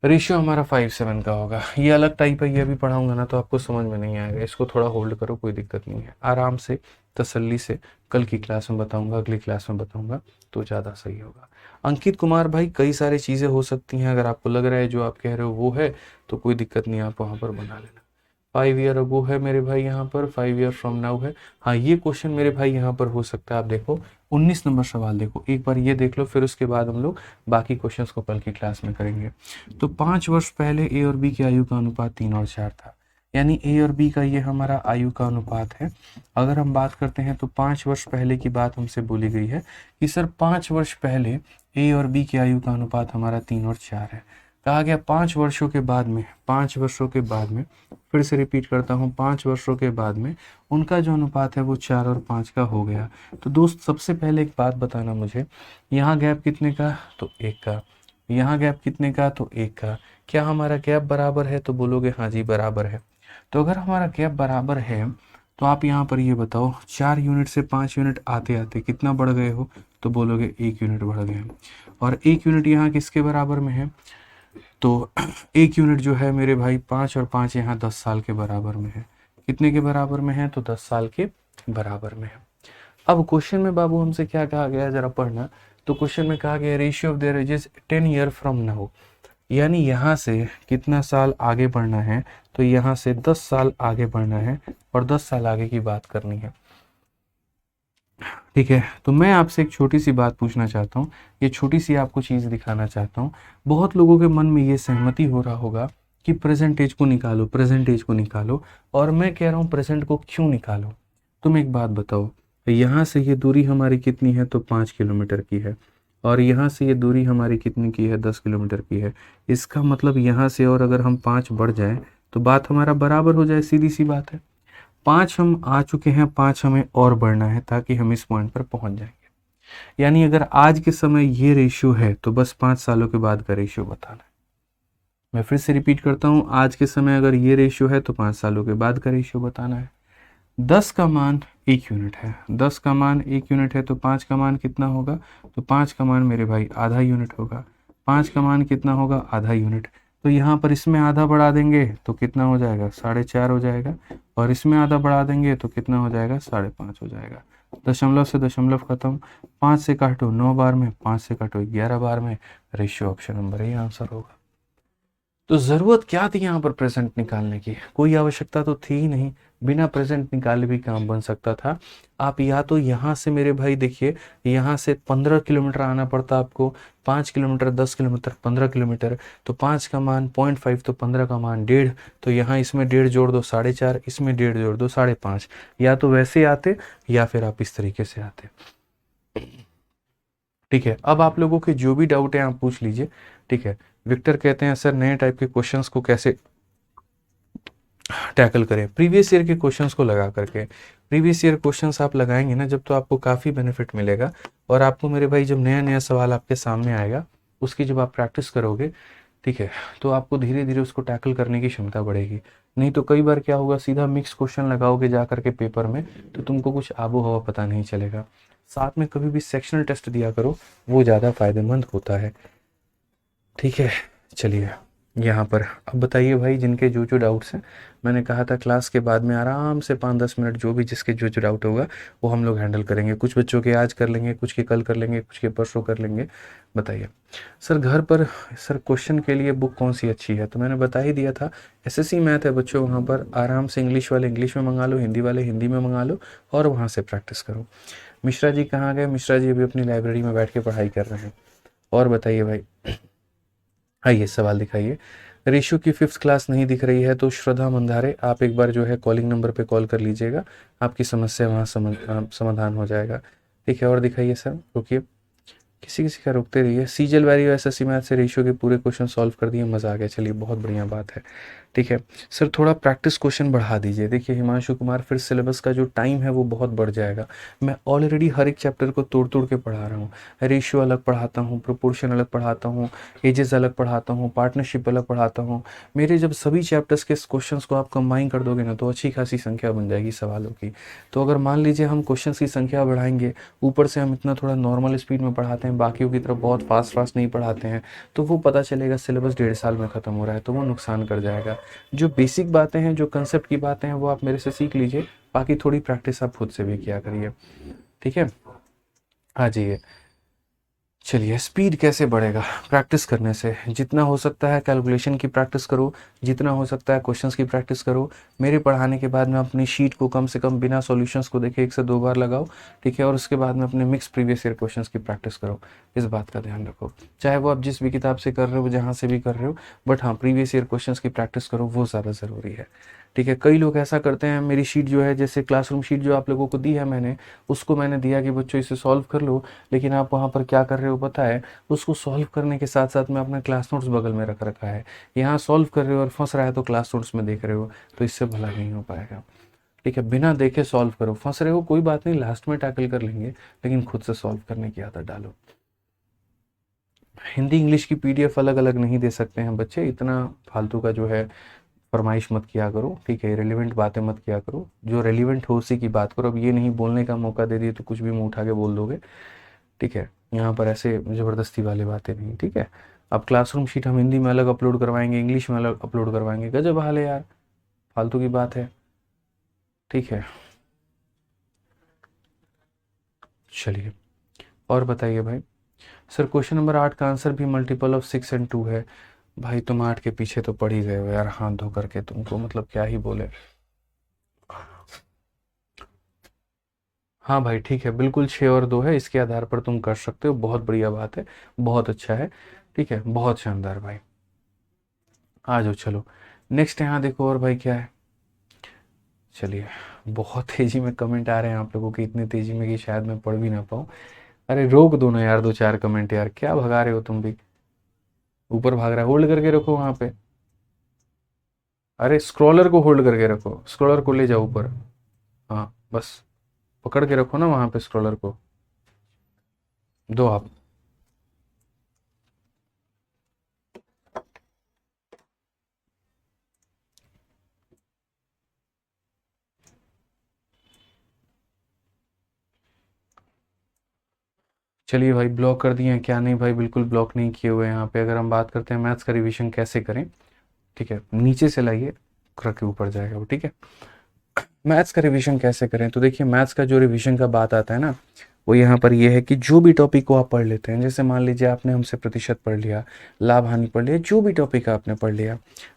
रेशियो हमारा 5:7 का होगा। ये अलग टाइप है, ये भी पढ़ाऊंगा ना तो आपको समझ में नहीं आएगा, इसको थोड़ा होल्ड करो, कोई दिक्कत नहीं है, आराम से तसल्ली से कल की क्लास में बताऊंगा, अगली क्लास में बताऊंगा तो ज़्यादा सही होगा। अंकित कुमार भाई, कई सारी चीज़ें हो सकती हैं, अगर आपको लग रहा है जो आप कह रहे हो वो है तो कोई दिक्कत नहीं, आप वहाँ पर बना लेना। 5 year ago है मेरे भाई, यहाँ पर 5 year from now है। हाँ, ये क्वेश्चन मेरे भाई यहाँ पर हो सकता है, आप देखो 19 नंबर सवाल देखो, एक बार ये देख लो, फिर उसके बाद हम लोग बाकी क्वेश्चंस को कल की क्लास में करेंगे। तो 5 वर्ष पहले ए और बी की आयु का अनुपात 3 और 4 था, यानी ए और बी का ये हमारा आयु का अनुपात है। अगर हम बात करते हैं तो 5 वर्ष पहले की बात हमसे बोली गई है कि सर 5 वर्ष पहले ए और बी की आयु का अनुपात हमारा 3 और 4 है। कहा गया 5 वर्षों के बाद में, 5 वर्षों के बाद में, फिर से रिपीट करता हूँ, 5 वर्षों के बाद में उनका जो अनुपात है वो 4 और 5 का हो गया। तो दोस्त सबसे पहले एक बात बताना मुझे, यहाँ गैप कितने का, तो 1 का, यहाँ गैप कितने का, तो 1 का। क्या हमारा गैप बराबर है, तो बोलोगे हाँ जी बराबर है। तो अगर हमारा गैप बराबर है तो आप यहाँ पर ये बताओ 4 यूनिट से 5 यूनिट आते आते कितना बढ़ गए हो, तो बोलोगे 1 यूनिट बढ़ गए। और 1 यूनिट यहाँ किसके बराबर में है, तो 1 यूनिट जो है मेरे भाई 5 और 5 यहाँ 10 साल के बराबर में है। कितने के बराबर में है, तो 10 साल के बराबर में है। अब क्वेश्चन में बाबू हमसे क्या कहा गया, जरा पढ़ना। तो क्वेश्चन में कहा गया ratio of their edges 10 year from now, यानी यहाँ से कितना साल आगे बढ़ना है, तो यहाँ से 10 साल आगे बढ़ना है और 10 साल आगे की बात करनी है। ठीक है, तो मैं आपसे एक छोटी सी बात पूछना चाहता हूँ, ये छोटी सी आपको चीज़ दिखाना चाहता हूँ। बहुत लोगों के मन में ये सहमति हो रहा होगा कि प्रेजेंटेज को निकालो, प्रेजेंटेज को निकालो, और मैं कह रहा हूँ प्रेजेंट को क्यों निकालो। तुम एक बात बताओ, यहाँ से ये दूरी हमारी कितनी है, तो 5 किलोमीटर की है, और यहाँ से ये दूरी हमारी कितनी की है, 10 किलोमीटर की है। इसका मतलब यहाँ से और अगर हम 5 बढ़ जाए तो बात हमारा बराबर हो जाए, सीधी सी बात है। 5 हम आ चुके हैं, 5 हमें और बढ़ना है ताकि हम इस पॉइंट पर पहुंच जाएंगे। यानी अगर आज के समय ये रेशियो है तो बस 5 सालों के बाद का रेशियो बताना है। मैं फिर से रिपीट करता हूँ, आज के समय अगर ये रेशियो है तो 5 सालों के बाद का रेशियो बताना है। 10 का मान 1 यूनिट है, 10 का मान 1 यूनिट है, तो 5 का मान कितना होगा, तो 5 का मान मेरे भाई आधा यूनिट होगा। 5 का मान कितना होगा, आधा यूनिट। तो यहाँ पर इसमें आधा बढ़ा देंगे तो कितना हो जाएगा, 4.5 हो जाएगा, और इसमें आधा बढ़ा देंगे तो कितना हो जाएगा, 5.5 हो जाएगा। दशमलव से दशमलव खत्म, 5 से काटो 9 बार में, 5 से काटो 11 बार में, ratio option number A answer होगा। तो ज़रूरत क्या थी यहाँ पर प्रेजेंट निकालने की, कोई आवश्यकता तो थी ही नहीं, बिना प्रेजेंट निकाले भी काम बन सकता था। आप या तो यहाँ से मेरे भाई देखिए, यहाँ से 15 किलोमीटर आना पड़ता आपको, 5 किलोमीटर, 10 किलोमीटर, 15 किलोमीटर, तो 5 का मान 0.5, तो 15 का मान 1.5, तो यहाँ इसमें 1.5 जोड़ दो 4.5, इसमें 1.5 जोड़ दो 5.5। या तो वैसे आते या फिर आप इस तरीके से आते। ठीक है, अब आप लोगों के जो भी डाउट है आप पूछ लीजिए। ठीक है, विक्टर कहते हैं सर नए टाइप के क्वेश्चंस को कैसे टैकल करें, प्रीवियस ईयर के क्वेश्चंस को लगा करके। प्रीवियस ईयर क्वेश्चंस आप लगाएंगे ना जब, तो आपको काफ़ी बेनिफिट मिलेगा। और आपको मेरे भाई जब नया नया सवाल आपके सामने आएगा उसकी जब आप प्रैक्टिस करोगे ठीक है, तो आपको धीरे धीरे उसको टैकल करने की क्षमता बढ़ेगी। नहीं तो कई बार क्या होगा, सीधा मिक्स क्वेश्चन लगाओगे जा करके पेपर में, तो तुमको कुछ आबो हवा पता नहीं चलेगा। साथ में कभी भी सेक्शनल टेस्ट दिया करो, वो ज़्यादा फायदेमंद होता है। ठीक है, चलिए यहाँ पर अब बताइए भाई, जिनके जो जो डाउट्स हैं, मैंने कहा था क्लास के बाद में आराम से 5-10 मिनट जो भी जिसके जो जो डाउट होगा वो हम लोग हैंडल करेंगे। कुछ बच्चों के आज कर लेंगे, कुछ के कल कर लेंगे, कुछ के परसों कर लेंगे। बताइए सर, घर पर सर क्वेश्चन के लिए बुक कौन सी अच्छी है? तो मैंने बता ही दिया था, एसएससी मैथ है बच्चों, वहाँ पर आराम से इंग्लिश वाले इंग्लिश में मंगा लो, हिंदी वाले हिंदी में मंगा लो और वहाँ से प्रैक्टिस करो। मिश्रा जी कहाँ गए? मिश्रा जी अभी अपनी लाइब्रेरी में बैठ के पढ़ाई कर रहे हैं। और बताइए भाई, आइए सवाल दिखाइए। रेशो की फिफ्थ क्लास नहीं दिख रही है तो श्रद्धा मंदारे, आप एक बार जो है कॉलिंग नंबर पे कॉल कर लीजिएगा, आपकी समस्या वहाँ समाधान हो जाएगा। ठीक है, और दिखाइए सर, रुकिए, किसी किसी का रुकते रहिए। सीजल वैल्यू एसएससी मैथ से रेशियो के पूरे क्वेश्चन सॉल्व कर दिए, मज़ा आ गया, चलिए बहुत बढ़िया बात है। ठीक है सर, थोड़ा प्रैक्टिस क्वेश्चन बढ़ा दीजिए। देखिए हिमांशु कुमार, फिर सिलेबस का जो टाइम है वो बहुत बढ़ जाएगा। मैं ऑलरेडी हर एक चैप्टर को तोड़ तोड़ के पढ़ा रहा हूँ। रेशियो अलग पढ़ाता हूँ, प्रोपोर्शन अलग पढ़ाता हूँ, एजेस अलग पढ़ाता हूँ, पार्टनरशिप अलग पढ़ाता हूँ। मेरे जब सभी चैप्टर्स के क्वेश्चंस को आप कंबाइन कर दोगे ना, तो अच्छी खासी संख्या बन जाएगी सवालों की। तो अगर मान लीजिए हम क्वेश्चंस की संख्या बढ़ाएंगे, ऊपर से हम इतना थोड़ा नॉर्मल स्पीड में पढ़ाते हैं, बाकियों की तरफ बहुत फास्ट फास्ट नहीं पढ़ाते हैं, तो वो पता चलेगा सिलेबस 1.5 साल में ख़त्म हो रहा है, तो वो नुकसान कर जाएगा। जो बेसिक बातें हैं, जो कंसेप्ट की बातें हैं, वो आप मेरे से सीख लीजिए, बाकी थोड़ी प्रैक्टिस आप खुद से भी किया करिए। ठीक है, आ जाइए। चलिए, स्पीड कैसे बढ़ेगा? प्रैक्टिस करने से। जितना हो सकता है कैलकुलेशन की प्रैक्टिस करो, जितना हो सकता है क्वेश्चंस की प्रैक्टिस करो। मेरे पढ़ाने के बाद में अपनी शीट को कम से कम बिना सॉल्यूशंस को देखे 1 से 2 बार लगाओ। ठीक है, और उसके बाद में अपने मिक्स प्रीवियस ईयर क्वेश्चंस की प्रैक्टिस करो। इस बात का ध्यान रखो, चाहे वो आप जिस भी किताब से कर रहे हो, जहाँ से भी कर रहे हो, बट हाँ प्रीवियस ईयर क्वेश्चन की प्रैक्टिस करो, वो ज़्यादा ज़रूरी है। ठीक है, कई लोग ऐसा करते हैं, मेरी शीट जो है, जैसे क्लासरूम शीट जो आप लोगों को दी है मैंने, उसको मैंने दिया कि बच्चों इसे सॉल्व कर लो, लेकिन आप वहाँ पर क्या कर रहे हो पता है? उसको सॉल्व करने के साथ साथ में अपना क्लास नोट्स बगल में रख रखा है। यहाँ सॉल्व कर रहे हो और फंस रहा है तो क्लास नोट्स में देख रहे हो, तो इससे भला नहीं हो पाएगा। ठीक है, बिना देखे सॉल्व करो। फंस रहे हो कोई बात नहीं, लास्ट में टैकल कर लेंगे, लेकिन खुद से सॉल्व करने की आदत डालो। हिंदी इंग्लिश की पीडीएफ अलग अलग नहीं दे सकते हैं बच्चे, इतना फालतू का जो है फरमाइश मत किया करो। ठीक है, रेलिवेंट बातें मत किया करो, जो रेलिवेंट हो उसी की बात करो। अब ये नहीं बोलने का मौका दे दिए तो कुछ भी मुंह उठा के बोल दोगे। ठीक है, यहाँ पर ऐसे ज़बरदस्ती वाली बातें नहीं। ठीक है, अब क्लासरूम शीट हम हिंदी में अलग अपलोड करवाएंगे, इंग्लिश में अलग अपलोड करवाएंगे, गजब हाल है यार, फालतू की बात है। ठीक है, चलिए और बताइए भाई। सर क्वेश्चन नंबर 8 का आंसर भी मल्टीपल ऑफ 6 और 2 है। भाई तुम 8 के पीछे तो पड़ ही गए हो यार, हाथ धो करके, तुमको मतलब क्या ही बोले। हाँ भाई ठीक है, बिल्कुल 6 और 2 है, इसके आधार पर तुम कर सकते हो, बहुत बढ़िया बात है, बहुत अच्छा है। ठीक है, बहुत शानदार भाई। आ जाओ, चलो नेक्स्ट यहाँ देखो, और भाई क्या है। चलिए, बहुत तेजी में कमेंट आ रहे हैं आप लोगों के, इतनी तेजी में कि शायद मैं पढ़ भी ना पाऊँ। अरे रोक दो ना यार, 2-4 कमेंट यार, क्या भगा रहे हो तुम भी? ऊपर भाग रहा है, होल्ड करके रखो वहां पे। अरे स्क्रॉलर को होल्ड करके रखो, स्क्रॉलर को ले जाओ ऊपर। हाँ बस, पकड़ के रखो ना वहां पे स्क्रॉलर को, दो आप। चलिए भाई, ब्लॉक कर दिए हैं क्या? नहीं भाई, बिल्कुल ब्लॉक नहीं किए हुए हैं। यहाँ पे अगर हम बात करते हैं मैथ्स का रिवीजन कैसे करें, ठीक है, नीचे से लाइए, करके ऊपर जाएगा वो। ठीक है, मैथ्स का रिवीजन कैसे करें? तो देखिए, मैथ्स का जो रिवीजन का बात आता है ना, वो यहाँ पर ये है कि जो भी टॉपिक को आप पढ़ लेते हैं, जैसे मान लीजिए आपने हमसे प्रतिशत पढ़ लिया, लाभ हानि पढ़ लिया, जो भी टॉपिक आपने पढ़ लिया,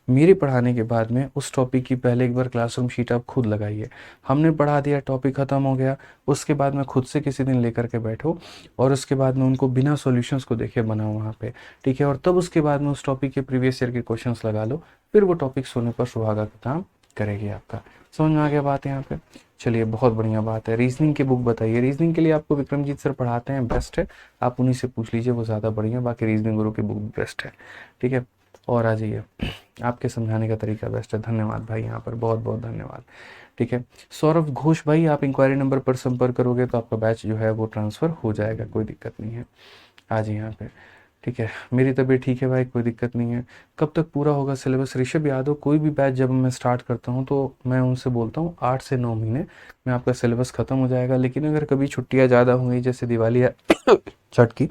मेरे पढ़ाने के बाद में उस टॉपिक की पहले एक बार क्लासरूम शीट आप खुद लगाइए। हमने पढ़ा दिया, टॉपिक ख़त्म हो गया, उसके बाद में खुद से किसी दिन लेकर के बैठो, और उसके बाद में उनको बिना सॉल्यूशंस को देखे बनाओ वहाँ पे। ठीक है, और तब उसके बाद में उस टॉपिक के प्रीवियस ईयर के क्वेश्चंस लगा लो, फिर वो टॉपिक सोने पर सुहागा का काम करेगी आपका। समझ में आ गया बात यहाँ पे? चलिए बहुत बढ़िया बात है। रीजनिंग की बुक बताइए। रीजनिंग के लिए आपको विक्रमजीत सर पढ़ाते हैं, बेस्ट है, आप उन्हीं से पूछ लीजिए, वो ज़्यादा बढ़िया। बाकी रीजनिंग गुरु की बुक बेस्ट है। ठीक है, और आ जाइए, आपके समझाने का तरीका बेस्ट है। धन्यवाद भाई, यहाँ पर बहुत बहुत धन्यवाद। ठीक है, सौरभ घोष भाई, आप इंक्वायरी नंबर पर संपर्क करोगे तो आपका बैच जो है वो ट्रांसफ़र हो जाएगा, कोई दिक्कत नहीं है। आ जाइए यहाँ पे। ठीक है, मेरी तबीयत ठीक है भाई, कोई दिक्कत नहीं है। कब तक पूरा होगा सिलेबस? ऋषभ यादव, कोई भी बैच जब मैं स्टार्ट करता हूँ तो मैं उनसे बोलता हूँ 8 से 9 महीने में आपका सिलेबस ख़त्म हो जाएगा। लेकिन अगर कभी छुट्टियाँ ज़्यादा होंगी जैसे दिवाली या छठ की,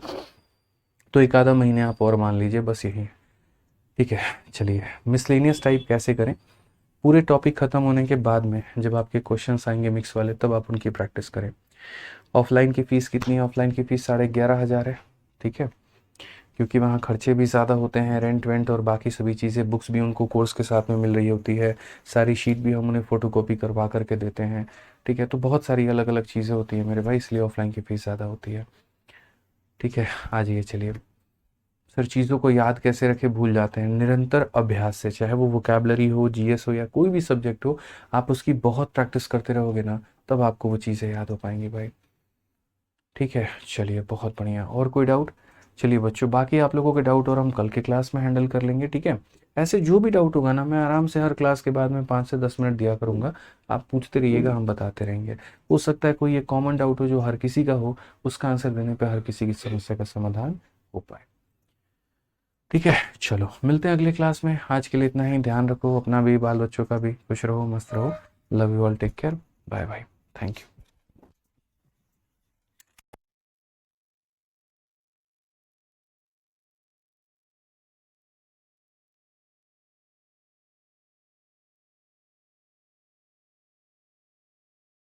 तो एक आधा महीने आप और मान लीजिए, बस यही है। ठीक है, चलिए मिसलेनियस टाइप कैसे करें? पूरे टॉपिक ख़त्म होने के बाद में जब आपके क्वेश्चंस आएंगे मिक्स वाले, तब आप उनकी प्रैक्टिस करें। ऑफलाइन की फ़ीस कितनी है? ऑफलाइन की फ़ीस 11,500 है। ठीक है, क्योंकि वहाँ खर्चे भी ज़्यादा होते हैं, रेंट वेंट और बाकी सभी चीज़ें, बुक्स भी उनको कोर्स के साथ में मिल रही होती है, सारी शीट भी हम उन्हें फ़ोटोकॉपी करवा करके देते हैं। ठीक है, तो बहुत सारी अलग अलग चीज़ें होती हैं मेरे भाई, इसलिए ऑफलाइन की फ़ीस ज़्यादा होती है। ठीक है, आ जाइए चलिए। सर चीज़ों को याद कैसे रखें? भूल जाते हैं। निरंतर अभ्यास से, चाहे वो वोकैबलरी हो, जीएस हो या कोई भी सब्जेक्ट हो, आप उसकी बहुत प्रैक्टिस करते रहोगे ना, तब आपको वो चीज़ें याद हो पाएंगी भाई। ठीक है, चलिए बहुत बढ़िया। और कोई डाउट? चलिए बच्चों, बाकी आप लोगों के डाउट और हम कल के क्लास में हैंडल कर लेंगे। ठीक है, ऐसे जो भी डाउट होगा ना, मैं आराम से हर क्लास के बाद में 5 से 10 मिनट दिया करूँगा, आप पूछते रहिएगा, हम बताते रहेंगे। हो सकता है कोई एक कॉमन डाउट हो जो हर किसी का हो, उसका आंसर देने पे हर किसी की समस्या का समाधान हो पाए। ठीक है, चलो मिलते हैं अगले क्लास में। आज के लिए इतना ही। ध्यान रखो अपना भी, बाल बच्चों का भी। खुश रहो, मस्त रहो। Love you all, take care, bye bye, thank you.